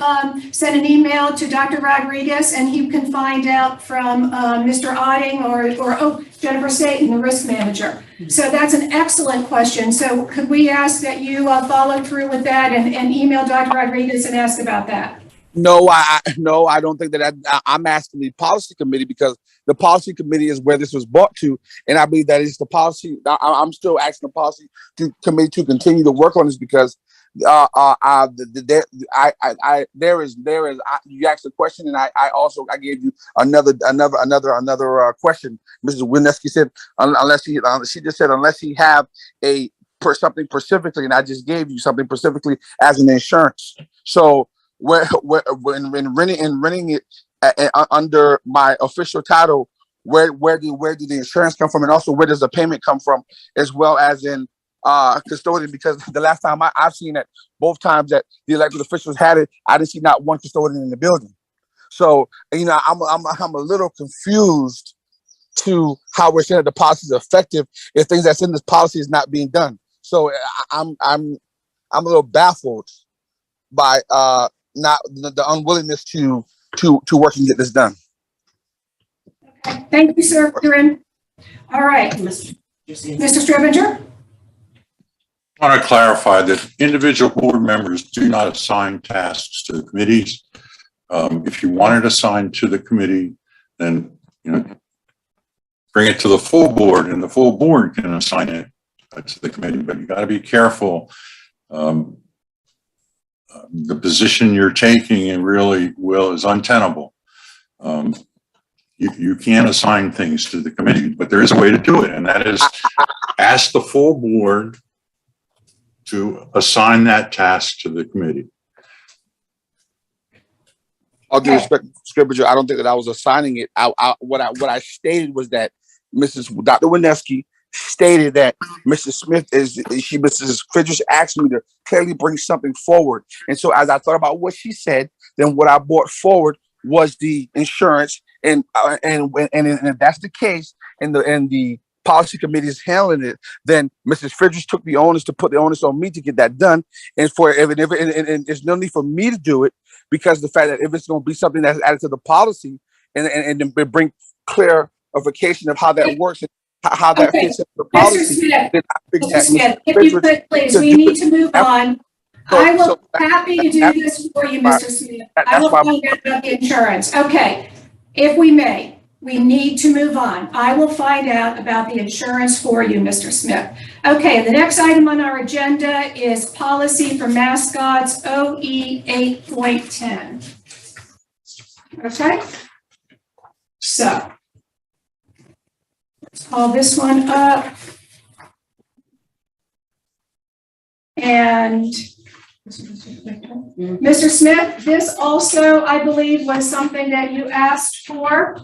send an email to Dr. Rodriguez, and he can find out from Mr. Otting or Jennifer Staten, the risk manager. So that's an excellent question. So could we ask that you follow through with that and email Dr. Rodriguez and ask about that? No, I don't think that. I'm asking the policy committee, because the policy committee is where this was brought to, and I believe that is the policy. I'm still asking the policy committee to continue to work on this, because you asked a question, and I gave you another question. Mrs. Wineski said unless he have a something specifically, and I just gave you something specifically as an insurance. So when renting it under my official title, where did the insurance come from, and also where does the payment come from, as well as in custodian? Because the last time I've seen it, both times that the elected officials had it, I didn't see not one custodian in the building. So I'm a little confused to how we're saying that the policy is effective if things that's in this policy is not being done. So I'm a little baffled by not the unwillingness to work and get this done. Okay. Thank you, sir. You're in. All right. Mr. Strivenger? I want to clarify that individual board members do not assign tasks to the committees. If you want it assigned to the committee, then bring it to the full board, and the full board can assign it to the committee. But you got to be careful. The position you're taking and really is untenable. You can't assign things to the committee, but there is a way to do it, and that is ask the full board to assign that task to the committee. All due respect, Scrivener, I don't think that I was assigning it. What I stated was that Dr. Wineski stated that Mrs. Smith Mrs. Fridges asked me to clearly bring something forward. And so as I thought about what she said, then what I brought forward was the insurance. And if that's the case, and the policy committee is handling it, then Mrs. Fridges took the onus to put the onus on me to get that done. And there's no need for me to do it, because the fact that if it's going to be something that's added to the policy and then bring clarification of how that works and how that fits into the policy. Mr. Smith, if you could please, we need to move on. I will happy to do this for you, Mr. Smith. I will find out about the insurance. Okay, if we may, we need to move on. I will find out about the insurance for you, Mr. Smith. Okay, the next item on our agenda is policy for mascots, OE 8.10. Okay, so let's call this one up. And Mr. Smith, this also, I believe, was something that you asked for.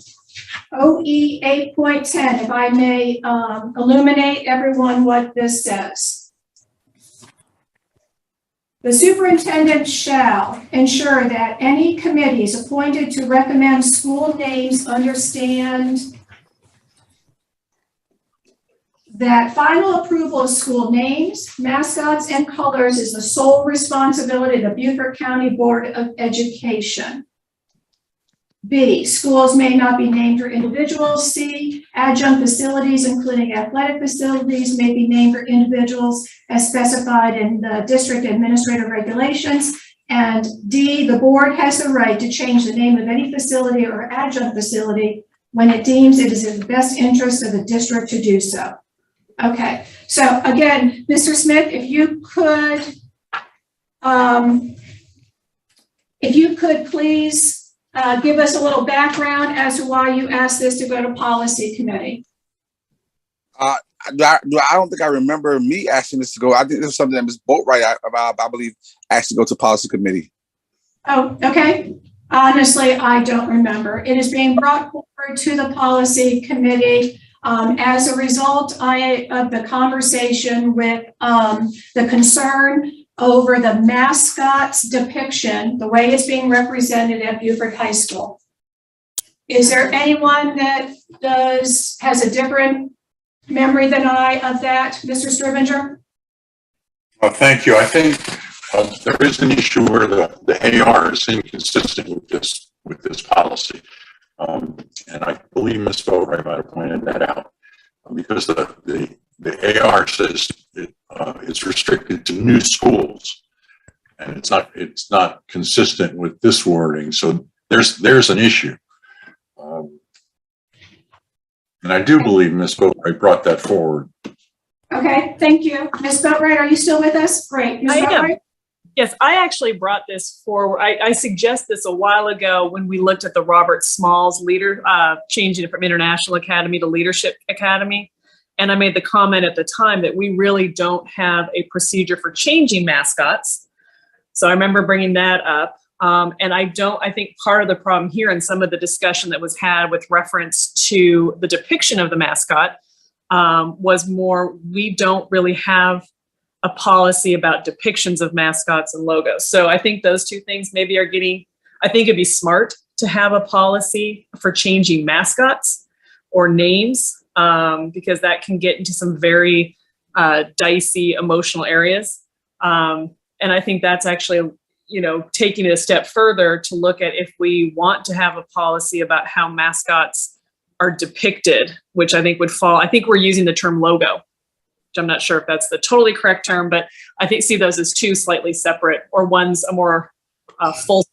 OE 8.10, if I may illuminate everyone what this says. The superintendent shall ensure that any committees appointed to recommend school names understand that final approval of school names, mascots, and colors is the sole responsibility of the Beaufort County Board of Education. B, schools may not be named for individuals. C, adjunct facilities, including athletic facilities, may be named for individuals as specified in the district administrative regulations. And D, the board has the right to change the name of any facility or adjunct facility when it deems it is in the best interest of the district to do so. Okay, so again, Mr. Smith, if you could please give us a little background as to why you asked this to go to policy committee. I don't think I remember me asking this to go. I think this was something that Ms. Boatwright, I believe, asked to go to policy committee. Oh, okay. Honestly, I don't remember. It is being brought forward to the policy committee as a result of the conversation with the concern over the mascot's depiction, the way it's being represented at Beaufort High School. Is there anyone that has a different memory than I of that, Mr. Strivenger? Thank you. I think there is an issue where the AR is inconsistent with this policy. And I believe Ms. Boatwright might have pointed that out, because the AR says it's restricted to new schools, and it's not consistent with this wording. So there's an issue, and I do believe Ms. Boatwright brought that forward. Okay, thank you, Ms. Boatwright. Are you still with us? Great, Ms. Boatwright. Yes, I actually brought this forward. I suggested this a while ago when we looked at the Robert Smalls changing it from International Academy to Leadership Academy. And I made the comment at the time that we really don't have a procedure for changing mascots. So I remember bringing that up. And I think part of the problem here and some of the discussion that was had with reference to the depiction of the mascot was more, we don't really have a policy about depictions of mascots and logos. So I think those two things maybe are getting, I think it'd be smart to have a policy for changing mascots or names, because that can get into some very dicey emotional areas. And I think that's actually, taking it a step further to look at if we want to have a policy about how mascots are depicted, which I think would fall, I think we're using the term logo, which I'm not sure if that's the totally correct term, but I think see those as two slightly separate, or one's a more full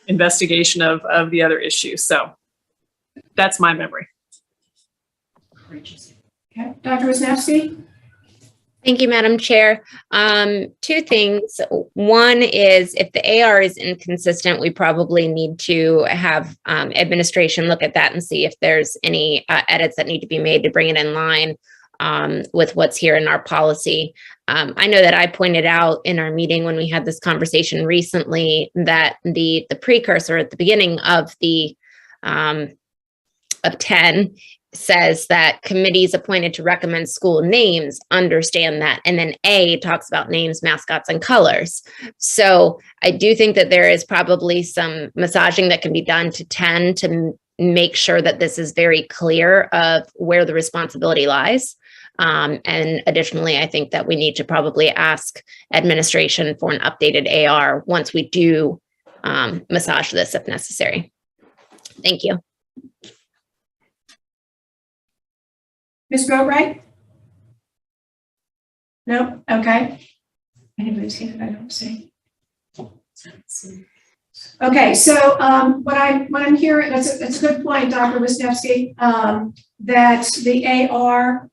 investigation of the other issue. So that's my memory. Okay, Dr. Wisniewski? Thank you, Madam Chair. Two things. One is if the AR is inconsistent, we probably need to have administration look at that and see if there's any edits that need to be made to bring it in line with what's here in our policy. I know that I pointed out in our meeting when we had this conversation recently that the precursor at the beginning of the of 10 says that committees appointed to recommend school names understand that. And then A talks about names, mascots, and colors. So I do think that there is probably some massaging that can be done to 10 to make sure that this is very clear of where the responsibility lies. And additionally, I think that we need to probably ask administration for an updated AR once we do massage this if necessary. Thank you. Ms. Boatright? No? Okay. Anybody's here that I don't see? Okay, so what I'm hearing, that's a good point, Dr. Wisniewski, that the AR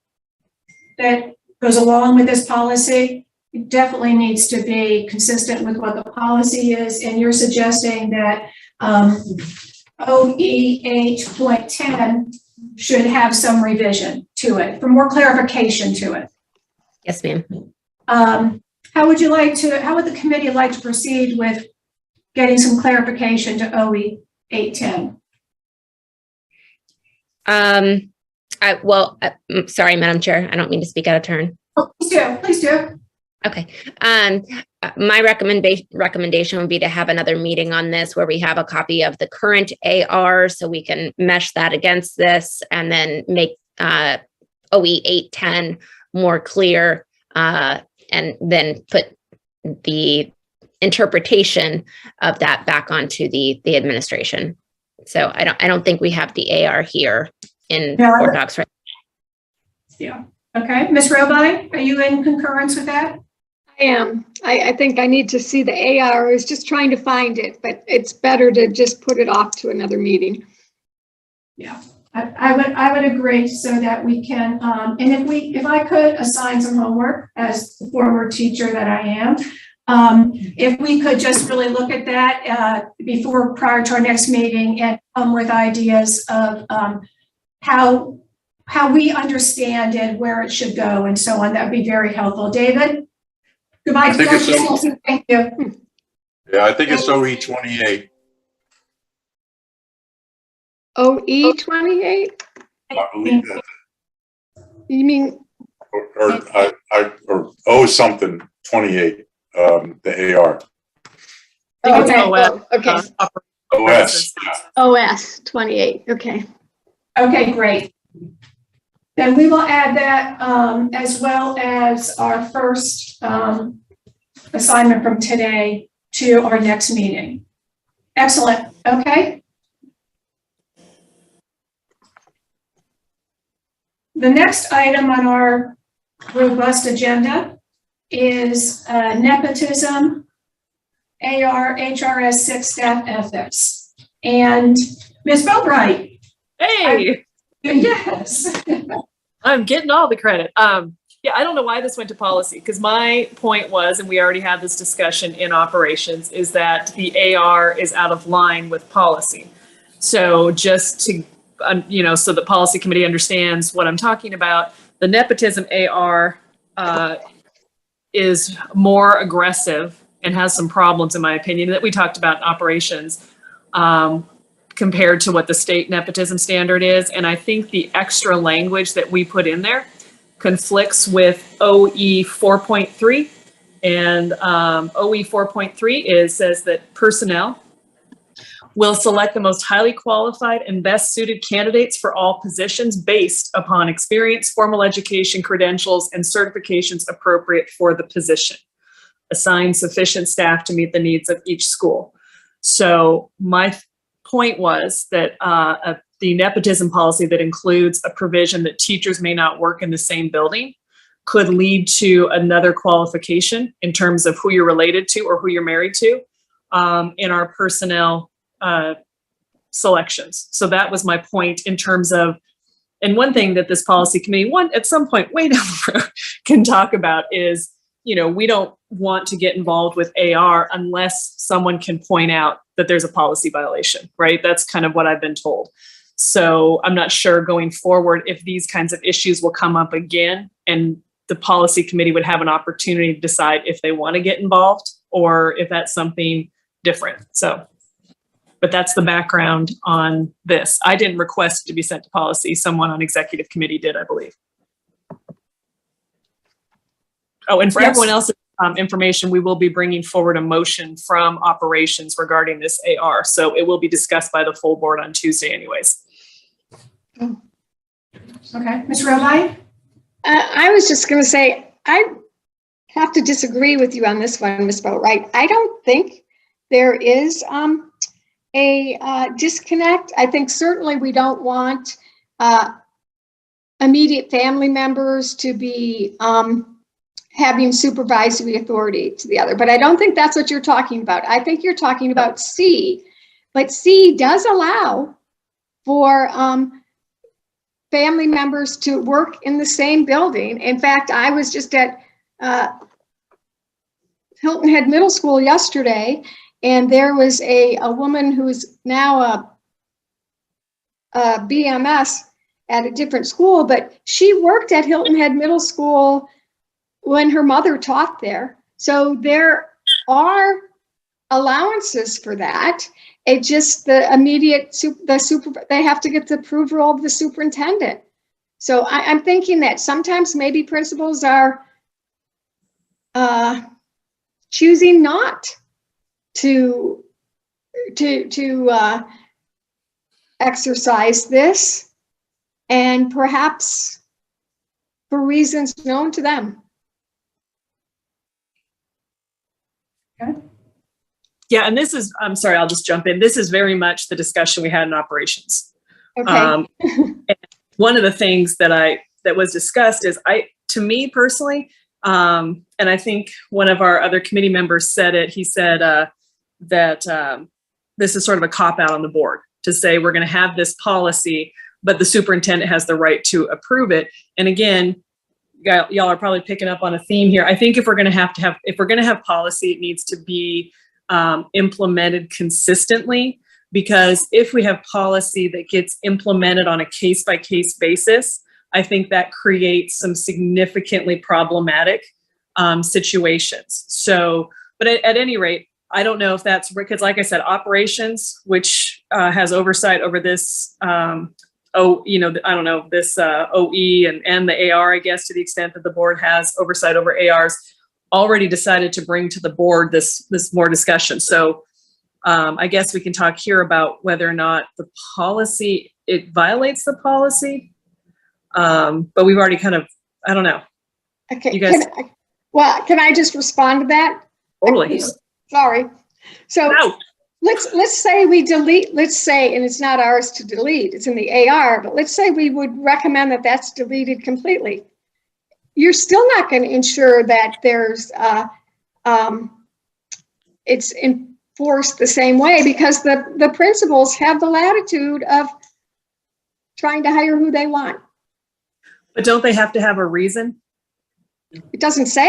that goes along with this policy definitely needs to be consistent with what the policy is, and you're suggesting that OE 8.10 should have some revision to it, for more clarification to it. Yes, ma'am. How would the committee like to proceed with getting some clarification to OE 810? Sorry, Madam Chair, I don't mean to speak out of turn. Oh, please do. Okay. My recommendation would be to have another meeting on this where we have a copy of the current AR so we can mesh that against this and then make OE 810 more clear and then put the interpretation of that back onto the administration. So I don't think we have the AR here in board docs right now. Yeah. Okay. Ms. Robine, are you in concurrence with that? I am. I think I need to see the AR. I was just trying to find it, but it's better to just put it off to another meeting. Yeah, I would agree so that we can, and if I could assign some homework as the former teacher that I am, if we could just really look at that prior to our next meeting and come with ideas of how we understand it, where it should go and so on, that would be very helpful. David? Goodbye. Thank you. Yeah, I think it's OE 28. OE 28? I believe that. You mean? Or O something 28, the AR. Okay. Okay. OS. OS 28. Okay. Okay, great. Then we will add that as well as our first assignment from today to our next meeting. Excellent. Okay. The next item on our robust agenda is nepotism, AR, HRS 6 staff ethics. And Ms. Boatright. Hey. Yes. I'm getting all the credit. Yeah, I don't know why this went to policy, because my point was, and we already had this discussion in operations, is that the AR is out of line with policy. So just to, so the policy committee understands what I'm talking about, The nepotism AR is more aggressive and has some problems, in my opinion, that we talked about in operations, compared to what the state nepotism standard is. And I think the extra language that we put in there conflicts with OE 4.3. And OE 4.3 says that personnel will select the most highly qualified and best suited candidates for all positions based upon experience, formal education, credentials, and certifications appropriate for the position. Assign sufficient staff to meet the needs of each school. So my point was that the nepotism policy that includes a provision that teachers may not work in the same building could lead to another qualification in terms of who you're related to or who you're married to in our personnel selections. So that was my point in terms of, and one thing that this policy committee, at some point way down the road, can talk about is, we don't want to get involved with AR unless someone can point out that there's a policy violation, right? That's kind of what I've been told. So I'm not sure going forward if these kinds of issues will come up again and the policy committee would have an opportunity to decide if they want to get involved or if that's something different. So, but that's the background on this. I didn't request it to be sent to policy. Someone on executive committee did, I believe. Oh, and for everyone else's information, we will be bringing forward a motion from operations regarding this AR. So it will be discussed by the full board on Tuesday anyways. Okay, Ms. Romine? I was just going to say, I have to disagree with you on this one, Ms. Boatwright. I don't think there is a disconnect. I think certainly we don't want immediate family members to be having supervisory authority to the other, but I don't think that's what you're talking about. I think you're talking about C, but C does allow for family members to work in the same building. In fact, I was just at Hilton Head Middle School yesterday, and there was a woman who's now a BMS at a different school, but she worked at Hilton Head Middle School when her mother taught there. So there are allowances for that. It just the immediate they have to get the approval of the superintendent. So I'm thinking that sometimes maybe principals are choosing not to exercise this, and perhaps for reasons known to them. Okay. Yeah, and this is, I'm sorry, I'll just jump in. This is very much the discussion we had in operations. Okay. And one of the things that was discussed is, to me personally, and I think one of our other committee members said it, he said that this is sort of a cop-out on the board to say we're going to have this policy, but the superintendent has the right to approve it. And again, y'all are probably picking up on a theme here. I think if we're going to have policy, it needs to be implemented consistently, because if we have policy that gets implemented on a case-by-case basis, I think that creates some significantly problematic situations. So, but at any rate, I don't know if that's because, like I said, operations, which has oversight over this, I don't know, this OE and the AR, I guess, to the extent that the board has oversight over ARs, already decided to bring to the board this more discussion. So I guess we can talk here about whether or not the policy, it violates the policy. But we've already kind of, I don't know. Okay. You guys, can I just respond to that? totally. Sorry. So No. let's say we delete, and it's not ours to delete, it's in the AR, but let's say we would recommend that that's deleted completely. You're still not going to ensure that there's it's enforced the same way, because the principals have the latitude of trying to hire who they want. But don't they have to have a reason? It doesn't say.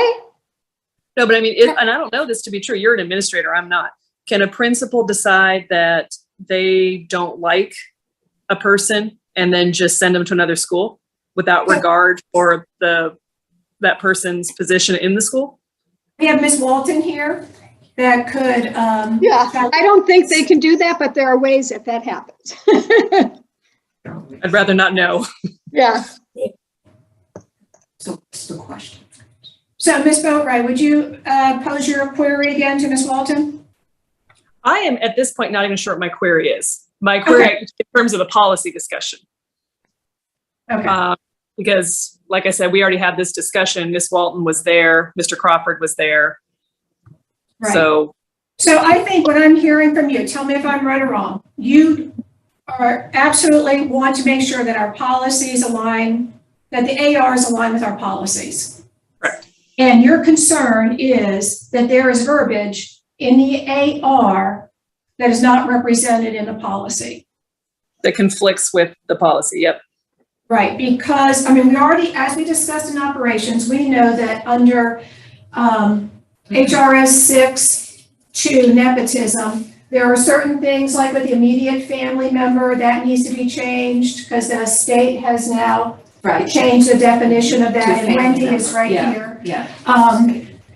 No, but I mean, and I don't know this to be true. You're an administrator, I'm not. Can a principal decide that they don't like a person and then just send them to another school? without regard for that person's position in the school? We have Ms. Walton here that could, Yeah, I don't think they can do that, but there are ways that happens. I'd rather not know. Yeah. So what's the question? So Ms. Boatright, would you pose your query again to Ms. Walton? I am at this point not even sure what my query is. My query in terms of the policy discussion. Okay. Because like I said, we already had this discussion. Ms. Walton was there. Mr. Crawford was there. Right. So I think what I'm hearing from you, tell me if I'm right or wrong, you are absolutely want to make sure that our policies align, that the ARs align with our policies. correct. And your concern is that there is verbiage in the AR that is not represented in the policy. That conflicts with the policy. Yep. Right, because, I mean, we already, as we discussed in operations, we know that under HRS 6.2 nepotism, there are certain things like with the immediate family member that needs to be changed because the state has now changed the definition of that, and Wendy is right here. Yeah.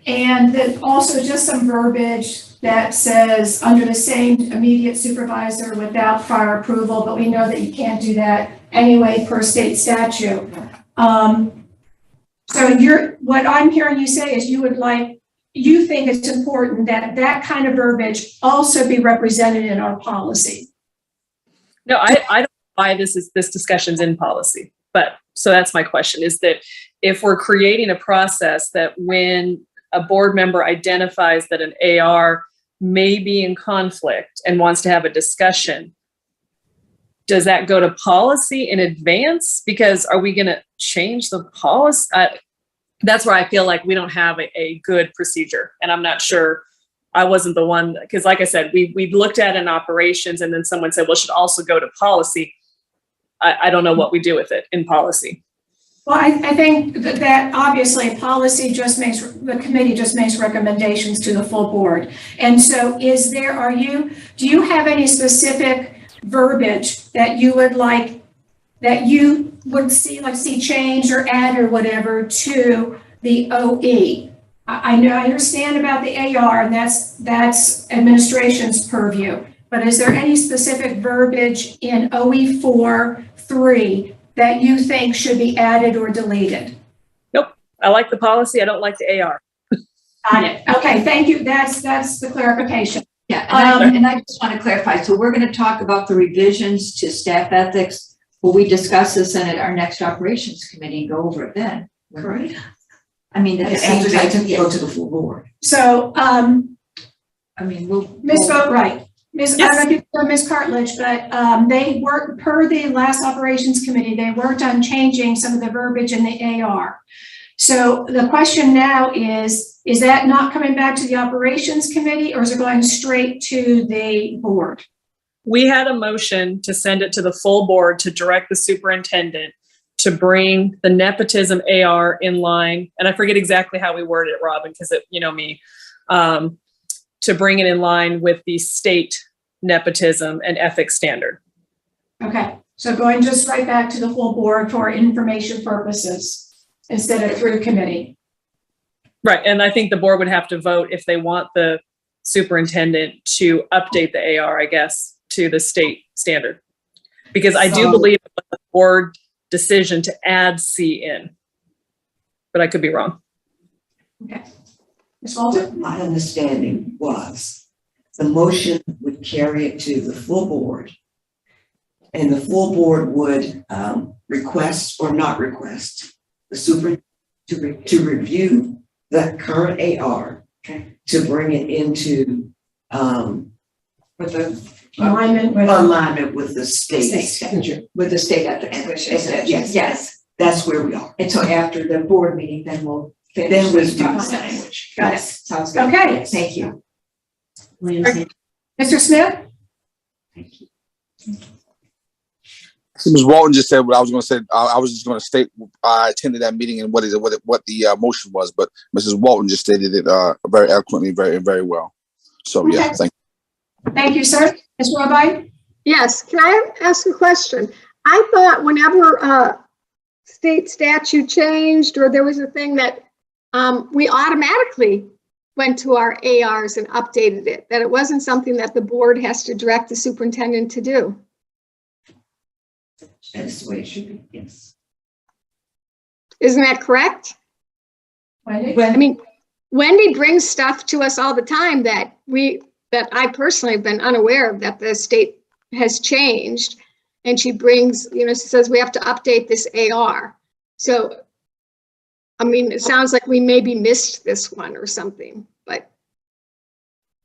And then also just some verbiage that says under the same immediate supervisor without prior approval, but we know that you can't do that anyway per state statute. So what I'm hearing you say is you think it's important that that kind of verbiage also be represented in our policy. No, I don't know why this discussion's in policy. But so that's my question, is that if we're creating a process that when a board member identifies that an AR may be in conflict and wants to have a discussion, does that go to policy in advance? Because are we going to change the policy? That's where I feel like we don't have a good procedure. And I'm not sure, I wasn't the one, because like I said, we looked at in operations and then someone said, well, it should also go to policy. I don't know what we do with it in policy. Well, I think that obviously policy the committee just makes recommendations to the full board. And so do you have any specific verbiage that you would like, that you would see change or add or whatever to the OE? I know, I understand about the AR, and that's administration's purview, but is there any specific verbiage in OE 4.3 that you think should be added or deleted? Nope. I like the policy. I don't like the AR. Got it. Okay, thank you. That's the clarification. Yeah, and I just want to clarify. So we're going to talk about the revisions to staff ethics. Will we discuss this in our next operations committee and go over it then? Correct. I mean, that seems like to go to the full board. So, I mean, Ms. Boatright, Yes. I don't know if you're Ms. Cartledge, but they worked, per the last operations committee, they worked on changing some of the verbiage in the AR. So the question now is that not coming back to the operations committee, or is it going straight to the board? We had a motion to send it to the full board to direct the superintendent to bring the nepotism AR in line. And I forget exactly how we worded it, Robin, because to bring it in line with the state nepotism and ethics standard. Okay, so going just right back to the full board for information purposes instead of through committee. Right, and I think the board would have to vote if they want the superintendent to update the AR, I guess, to the state standard. Because I do believe it was a board decision to add C in, but I could be wrong. Okay. Ms. Walter? My understanding was the motion would carry it to the full board, and the full board would request or not request the super to review the current AR to bring it into with the alignment with the state with the state ethics commission. Yes, that's where we are. And so after the board meeting, then we'll finish Then we'll this do the process. language. Got it. Yes, sounds good. Okay. Thank you. Mr. Smith? So Ms. Walton just said what I was going to say. I was just going to state I attended that meeting and what the motion was, but Mrs. Walton just stated it very eloquently, very well. So yeah, Okay. thank you. Thank you, sir. Ms. Robine? Yes, can I ask a question? I thought whenever state statute changed, or there was a thing that we automatically went to our ARs and updated it, that it wasn't something that the board has to direct the superintendent to do. That's the way it should be, yes. Isn't that correct? Wendy? I mean, Wendy brings stuff to us all the time that I personally have been unaware of, that the state has changed. And she brings, she says we have to update this AR. So, I mean, it sounds like we maybe missed this one or something, but.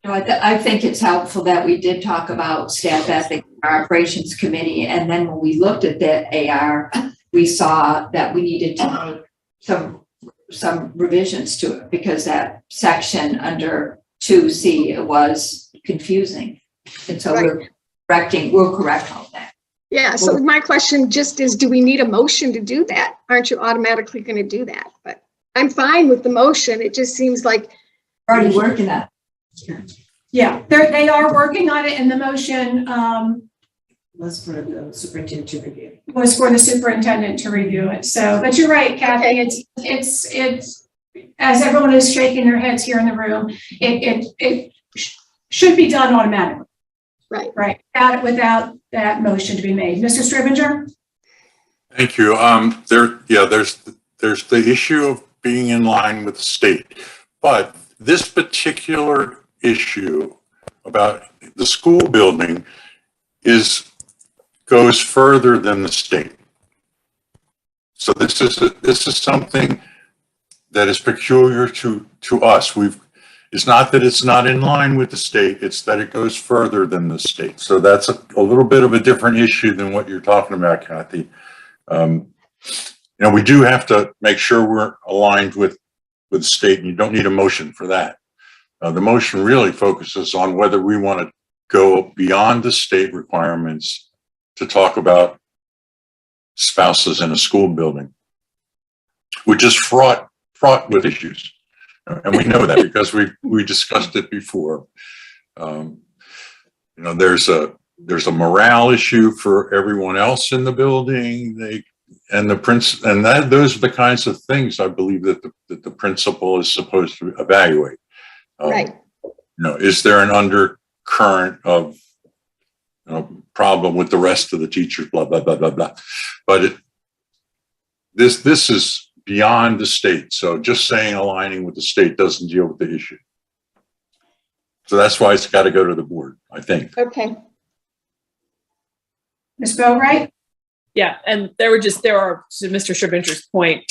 No, I think it's helpful that we did talk about staff ethics, our operations committee, and then when we looked at that AR, we saw that we needed to make some revisions to it, because that section under 2C was confusing. And so Right. we'll correct all that. Yeah, so my question just is, do we need a motion to do that? Aren't you automatically going to do that? But I'm fine with the motion. It just seems like. Already working on it. Yeah, they are working on it, and the motion Was for the superintendent to review. was for the superintendent to review it. So, but you're right, Kathy, it's, as everyone is shaking their heads here in the room, it should be done automatically. Right. Without that motion to be made. Mr. Strivenger? Thank you. There's the issue of being in line with the state, but this particular issue about the school building goes further than the state. So this is something that is peculiar to us. It's not that it's not in line with the state, it's that it goes further than the state. So that's a little bit of a different issue than what you're talking about, Kathy. We do have to make sure we're aligned with the state, and you don't need a motion for that. The motion really focuses on whether we want to go beyond the state requirements to talk about spouses in a school building, which is fraught with issues. And we know that because we discussed it before. There's a morale issue for everyone else in the building. Those are the kinds of things I believe that the principal is supposed to evaluate. Right. Is there an undercurrent of problem with the rest of the teachers? Blah blah blah blah blah. But this is beyond the state. So just saying aligning with the state doesn't deal with the issue. So that's why it's got to go to the board, I think. Okay. Ms. Boatright? Yeah, and there are, to Mr. Strivenger's point,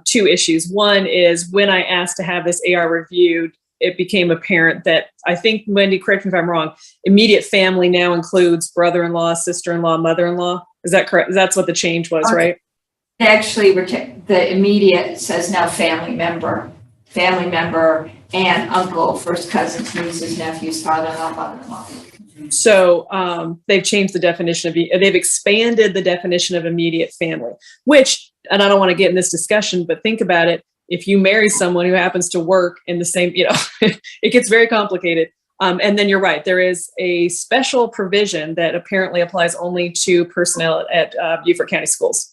two issues. One is when I asked to have this AR reviewed, it became apparent that, I think, Wendy, correct me if I'm wrong, immediate family now includes brother-in-law, sister-in-law, mother-in-law. Is that correct? That's what the change was, right? Actually, the immediate says now family member, and uncle, first cousins, nieces, nephews, father-in-law, mother-in-law. So they've changed the definition they've expanded the definition of immediate family, which, and I don't want to get in this discussion, but think about it. If you marry someone who happens to work in the same, it gets very complicated. And then you're right. There is a special provision that apparently applies only to personnel at Beaufort County Schools.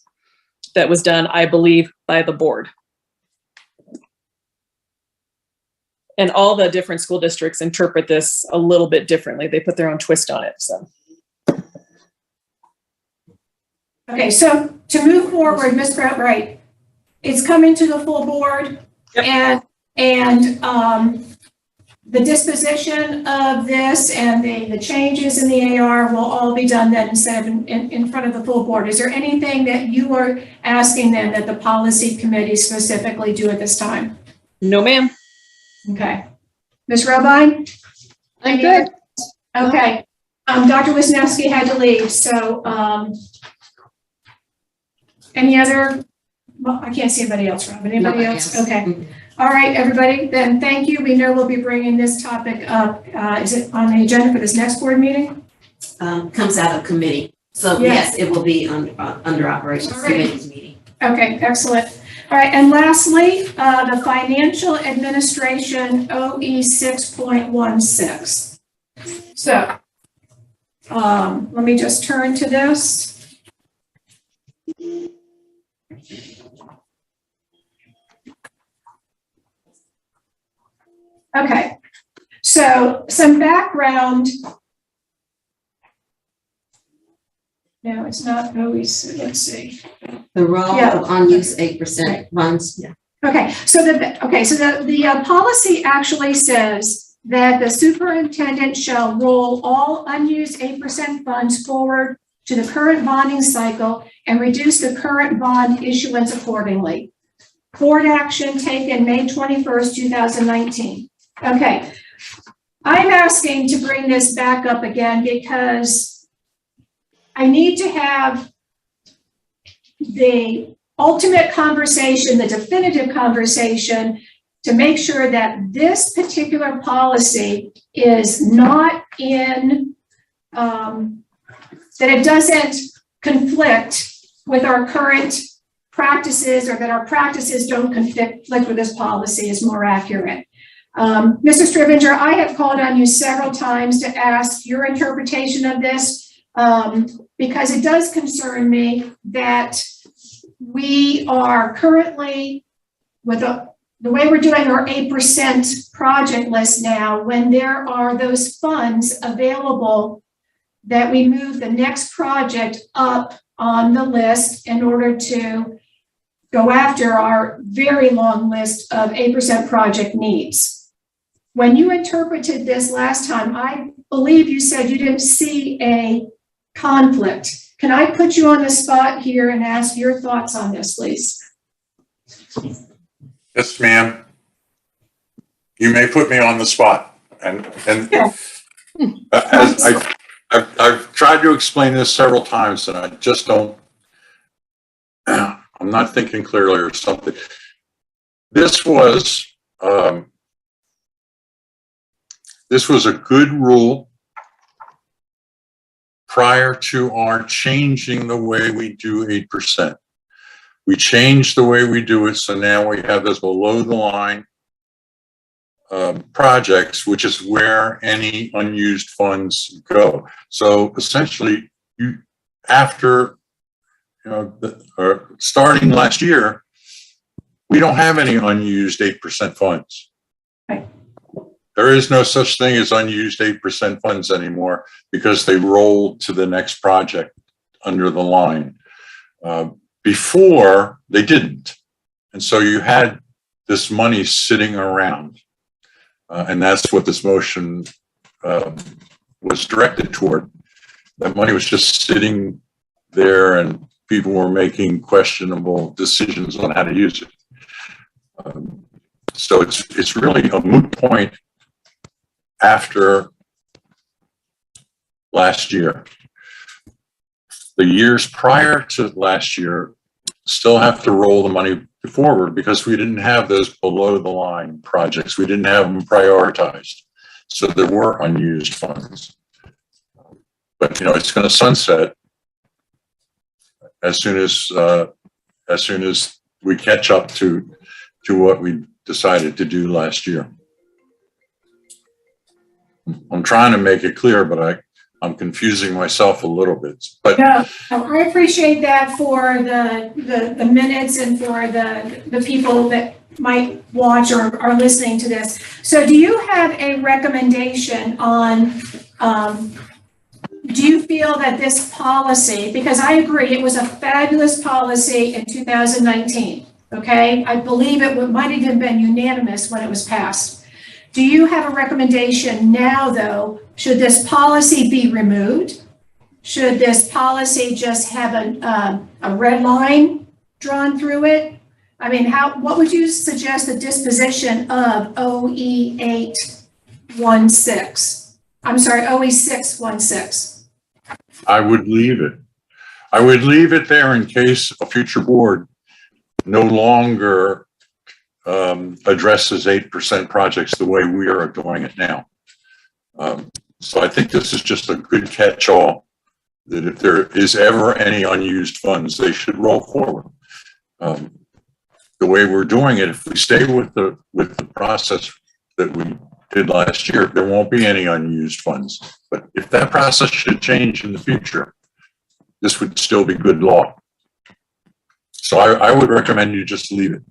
That was done, I believe, by the board. And all the different school districts interpret this a little bit differently. They put their own twist on it, so. Okay, so to move forward, Ms. Boatright, it's coming to the full board. Yep. And the disposition of this and the changes in the AR will all be done then instead of in front of the full board. Is there anything that you are asking then that the policy committee specifically do at this time? No, ma'am. Okay. Ms. Robine? I'm good. Okay. Dr. Wisniewski had to leave, so any other? Well, I can't see anybody else, Robin. Anybody else? Okay. All right, everybody, then thank you. We know we'll be bringing this topic up. Is it on the agenda for this next board meeting? Comes out of committee. So yes, it will be under operations committee's meeting. Okay, excellent. All right, and lastly, the financial administration OE 6.16. So let me just turn to this. Okay, so some background. No, it's not always, let's see. The role Yeah. of unused 8% funds. Okay, so the policy actually says that the superintendent shall roll all unused 8% funds forward to the current bonding cycle and reduce the current bond issuance accordingly. Board action taken May 21st, 2019. Okay, I'm asking to bring this back up again because I need to have the ultimate conversation, the definitive conversation, to make sure that this particular policy is not in, that it doesn't conflict with our current practices, or that our practices don't conflict with this policy is more accurate. Mr. Strivenger, I have called on you several times to ask your interpretation of this, because it does concern me that we are currently, with the way we're doing our 8% project list now, when there are those funds available, that we move the next project up on the list in order to go after our very long list of 8% project needs. When you interpreted this last time, I believe you said you didn't see a conflict. Can I put you on the spot here and ask your thoughts on this, please? Yes, ma'am. You may put me on the spot. And Yeah. as I've tried to explain this several times, and I just don't, I'm not thinking clearly or something. This was a good rule prior to our changing the way we do 8%. We changed the way we do it, so now we have this below the line projects, which is where any unused funds go. So essentially, starting last year, we don't have any unused 8% funds. Right. There is no such thing as unused 8% funds anymore because they roll to the next project under the line. Before, they didn't. And so you had this money sitting around. And that's what this motion was directed toward. That money was just sitting there and people were making questionable decisions on how to use it. So it's really a moot point after last year. The years prior to last year still have to roll the money forward because we didn't have those below the line projects. We didn't have them prioritized. So there were unused funds. But it's going to sunset as soon as we catch up to what we decided to do last year. I'm trying to make it clear, but I'm confusing myself a little bit. But yeah, I appreciate that for the minutes and for the people that might watch or are listening to this. So do you have a recommendation on, do you feel that this policy, because I agree, it was a fabulous policy in 2019, okay? I believe it might have even been unanimous when it was passed. Do you have a recommendation now, though? Should this policy be removed? Should this policy just have a red line drawn through it? I mean, what would you suggest the disposition of OE 816? I'm sorry, OE 616. I would leave it. I would leave it there in case a future board no longer addresses 8% projects the way we are doing it now. So I think this is just a good catch-all, that if there is ever any unused funds, they should roll forward. The way we're doing it, if we stay with the process that we did last year, there won't be any unused funds. But if that process should change in the future, this would still be good law. So I would recommend you just leave it.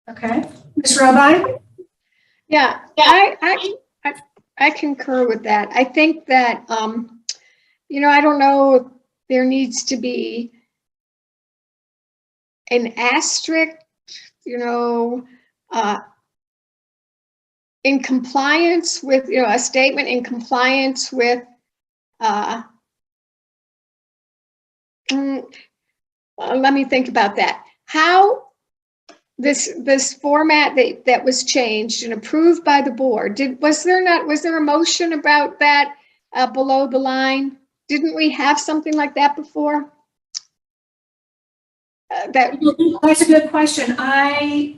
Okay, Ms. Robine? Yeah, I concur with that. I think that, you know, I don't know if there needs to be an asterisk, you know, in compliance with, you know, a statement in compliance with, let me think about that. How this format that was changed and approved by the board, was there a motion about that below the line? Didn't we have something like that before? That's a good question. I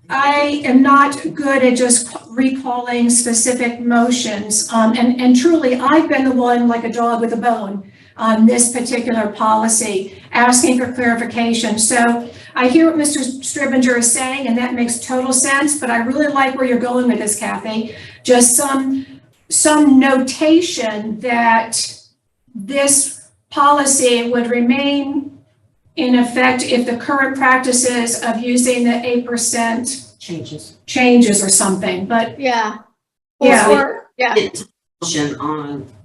am not good at just recalling specific motions. And truly, I've been the one like a dog with a bone on this particular policy, asking for clarification. So I hear what Mr. Stribinger is saying, and that makes total sense, but I really like where you're going with this, Kathy. Just some notation that this policy would remain in effect if the current practices of using the 8% changes or something, but Yeah. yeah. Yeah.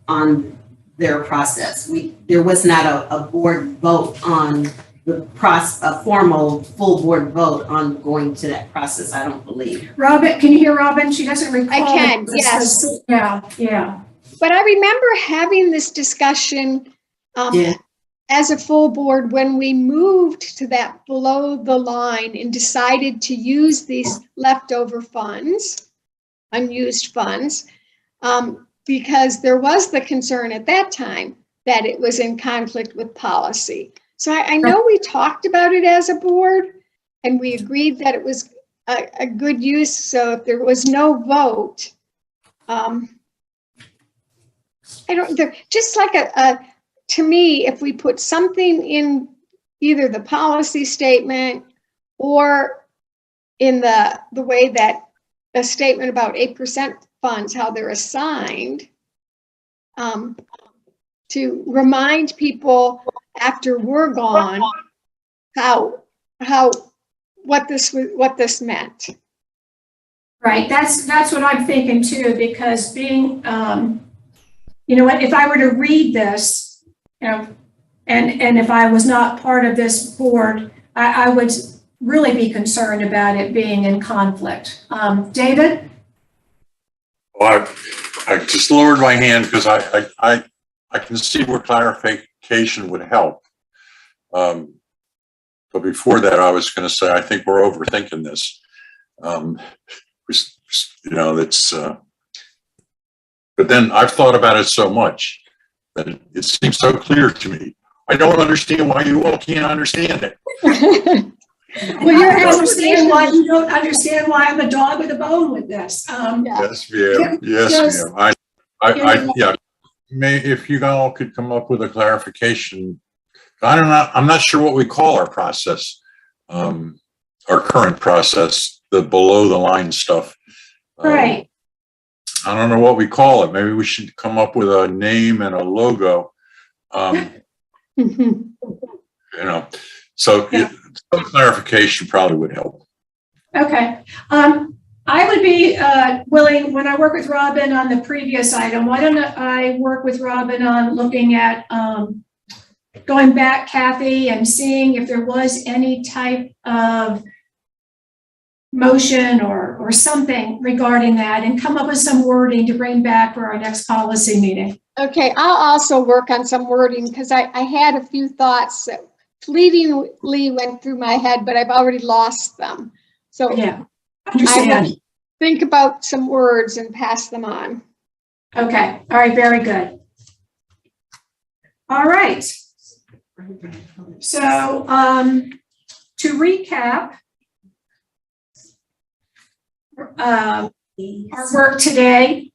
On their process. There was not a board vote on a formal full board vote on going to that process, I don't believe. Robin, can you hear Robin? She doesn't recall. I can, yes. Yeah. But I remember having this discussion as a full board when we moved to that below the line and decided to use these leftover funds, unused funds, because there was the concern at that time that it was in conflict with policy. So I know we talked about it as a board and we agreed that it was a good use. So if there was no vote, just like to me, if we put something in either the policy statement or in the way that a statement about 8% funds, how they're assigned, to remind people after we're gone what this meant. Right, that's what I'm thinking too, because being, you know what, if I were to read this, you know, and if I was not part of this board, I would really be concerned about it being in conflict. David? Well, I just lowered my hand because I can see where clarification would help. But before that, I was going to say, I think we're overthinking this. You know, that's, but then I've thought about it so much that it seems so clear to me. I don't understand why you all can't understand it. Well, you understand why you don't understand why I'm a dog with a bone with this. Yes, ma'am. Yes, ma'am. Yeah. If you all could come up with a clarification, I'm not sure what we call our process, our current process, the below the line stuff. Right. I don't know what we call it. Maybe we should come up with a name and a logo. You know, so some clarification probably would help. Okay. I would be willing, when I work with Robin on the previous item, why don't I work with Robin on looking at going back, Kathy, and seeing if there was any type of motion or something regarding that, and come up with some wording to bring back for our next policy meeting. Okay, I'll also work on some wording because I had a few thoughts that fleetingly went through my head, but I've already lost them. So yeah, understand. I will think about some words and pass them on. Okay, all right, very good. All right. So to recap, our work today,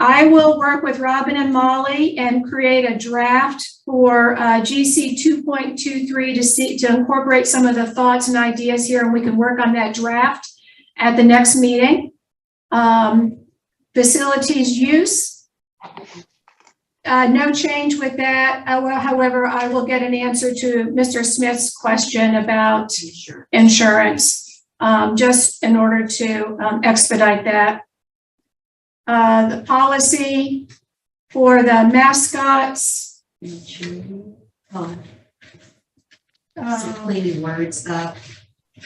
I will work with Robin and Molly and create a draft for GC 2.23 to incorporate some of the thoughts and ideas here, and we can work on that draft at the next meeting. Facilities use. No change with that. However, I will get an answer to Mr. Smith's question about insurance, just in order to expedite that. The policy for the mascots. Cleaning words up.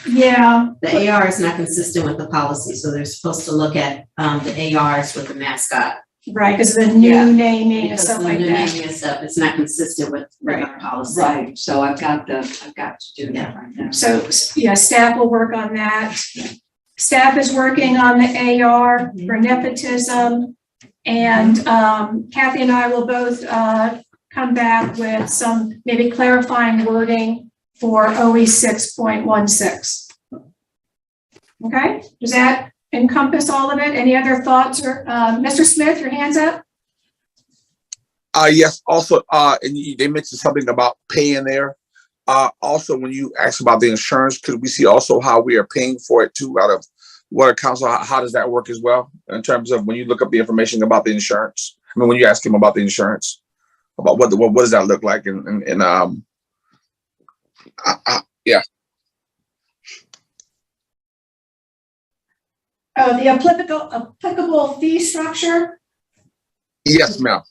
Yeah, The AR is not consistent with the policy, so they're supposed to look at the ARs with the mascot. right, because the new Yeah. naming and Because stuff the like new that. naming and stuff, it's not consistent with our policy. Right, so I've got to do that right now. So, yeah, staff will work on that. Staff is working on the AR for nepotism. And Kathy and I will both come back with some maybe clarifying wording for OE 6.16. Okay, does that encompass all of it? Any other thoughts or Mr. Smith, your hands up? Yes, also, and they mentioned something about pay in there. Also, when you ask about the insurance, could we see also how we are paying for it too out of water council? How does that work as well in terms of when you look up the information about the insurance? I mean, when you ask him about the insurance, about what does that look like? Yeah. Oh, the applicable fee structure? Yes, ma'am.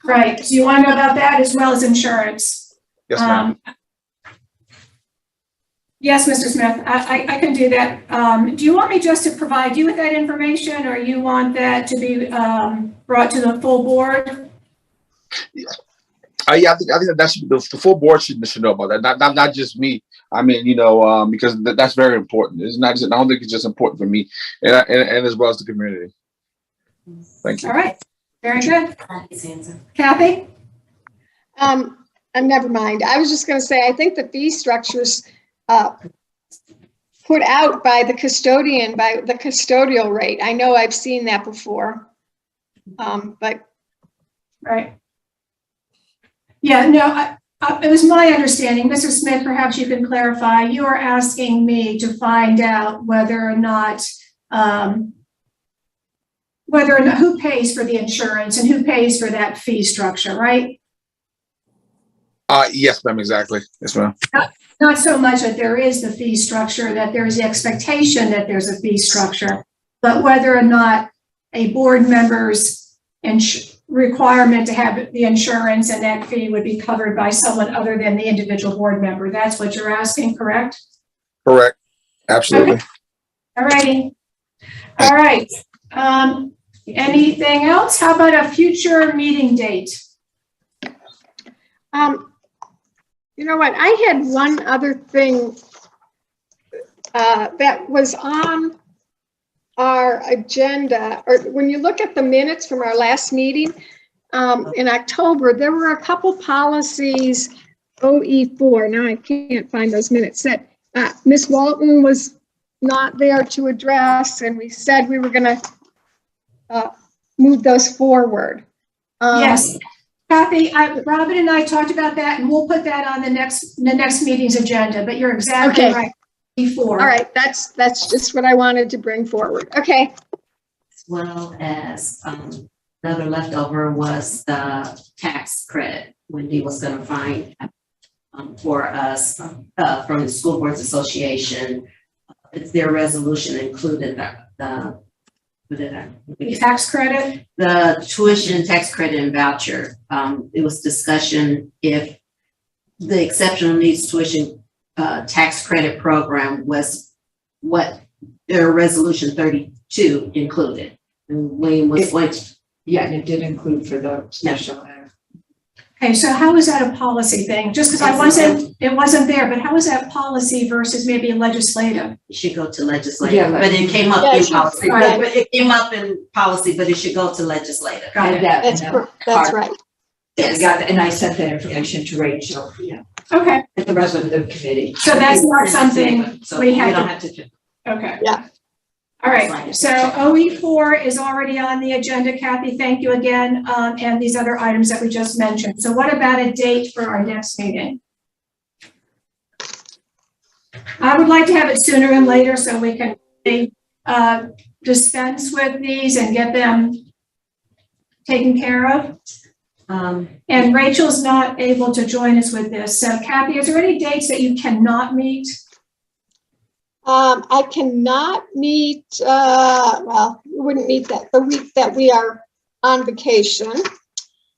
Right, so you want to know about that as well as insurance? Yes, ma'am. Yes, Mr. Smith, I can do that. Do you want me just to provide you with that information, or you want that to be brought to the full board? Yeah, I think that should, the full board should know about that. Not just me. I mean, because that's very important. It's not just, I don't think it's just important for me and as well as the community. Thank you. All right, very good. Kathy? Never mind. I was just going to say, I think the fee structures put out by the custodian, by the custodial rate. I know I've seen that before, but. Right. Yeah, no, it was my understanding, Mr. Smith, perhaps you can clarify, you are asking me to find out whether or not who pays for the insurance and who pays for that fee structure, right? Yes, ma'am, exactly. Yes, ma'am. Not so much that there is the fee structure, that there is the expectation that there's a fee structure, but whether or not a board member's requirement to have the insurance and that fee would be covered by someone other than the individual board member. That's what you're asking, correct? Correct. Absolutely. Okay. All righty. All right. Anything else? How about a future meeting date? You know what? I had one other thing that was on our agenda, or when you look at the minutes from our last meeting in October, there were a couple policies, OE4. Now I can't find those minutes that Ms. Walton was not there to address, and we said we were going to move those forward. Yes. Kathy, Robin and I talked about that, and we'll put that on the next meeting's agenda, but you're exactly right. Before. All right, that's just what I wanted to bring forward. Okay. As well as another leftover was the tax credit. Wendy was going to find for us from the School Boards Association. It's their resolution included the tax credit, the tuition tax credit and voucher. It was discussion if the exceptional needs tuition tax credit program was what their resolution 32 included. And Wayne was going to. Yeah, and it did include for the special ed. Okay, so how is that a policy thing? Just because it wasn't there, but how is that policy versus maybe legislative? It should go to legislative, Yeah, but it came up in policy. Right. But it came up in policy, but it should go to legislative. Got it. That's right. Yes. And I sent that information to Rachel, Okay, at the rest of the committee. so that's not something So we don't have have to. okay. Yeah. All right, so OE4 is already on the agenda. Kathy, thank you again, and these other items that we just mentioned. So what about a date for our next meeting? I would like to have it sooner than later so we can dispense with these and get them taken care of? And Rachel's not able to join us with this. So Kathy, is there any dates that you cannot meet? I cannot meet, well, we wouldn't meet the week that we are on vacation.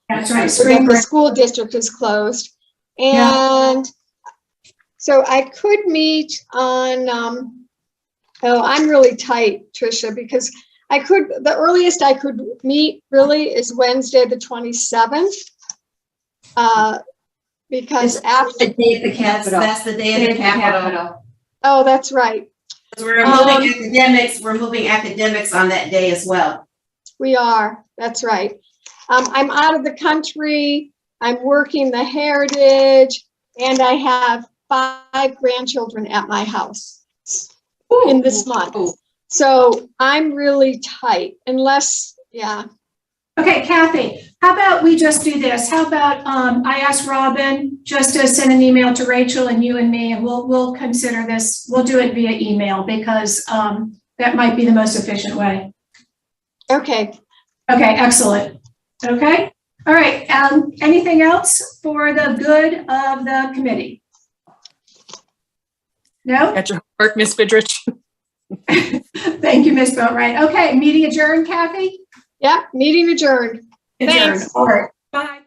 That's right, So that spring the break. school district is closed. Yeah. And so I could meet on, oh, I'm really tight, Tricia, because the earliest I could meet really is Wednesday, the 27th. Because after, The day at the Capitol. That's the day of the Capitol. oh, that's right. We're moving academics on that day as well. We are, that's right. I'm out of the country, I'm working the Heritage, and I have 5 grandchildren at my house in this month. So I'm really tight, unless, yeah. Okay, Kathy, how about we just do this? How about I ask Robin just to send an email to Rachel and you and me, and we'll consider this. We'll do it via email because that might be the most efficient way. Okay. Okay, excellent. Okay, all right. Anything else for the good of the committee? No? At your work, Ms. Fidrich. Thank you, Ms. Boatright. Okay, meeting adjourned, Kathy? Yeah, meeting adjourned. Adjourned. Thanks. All right, bye.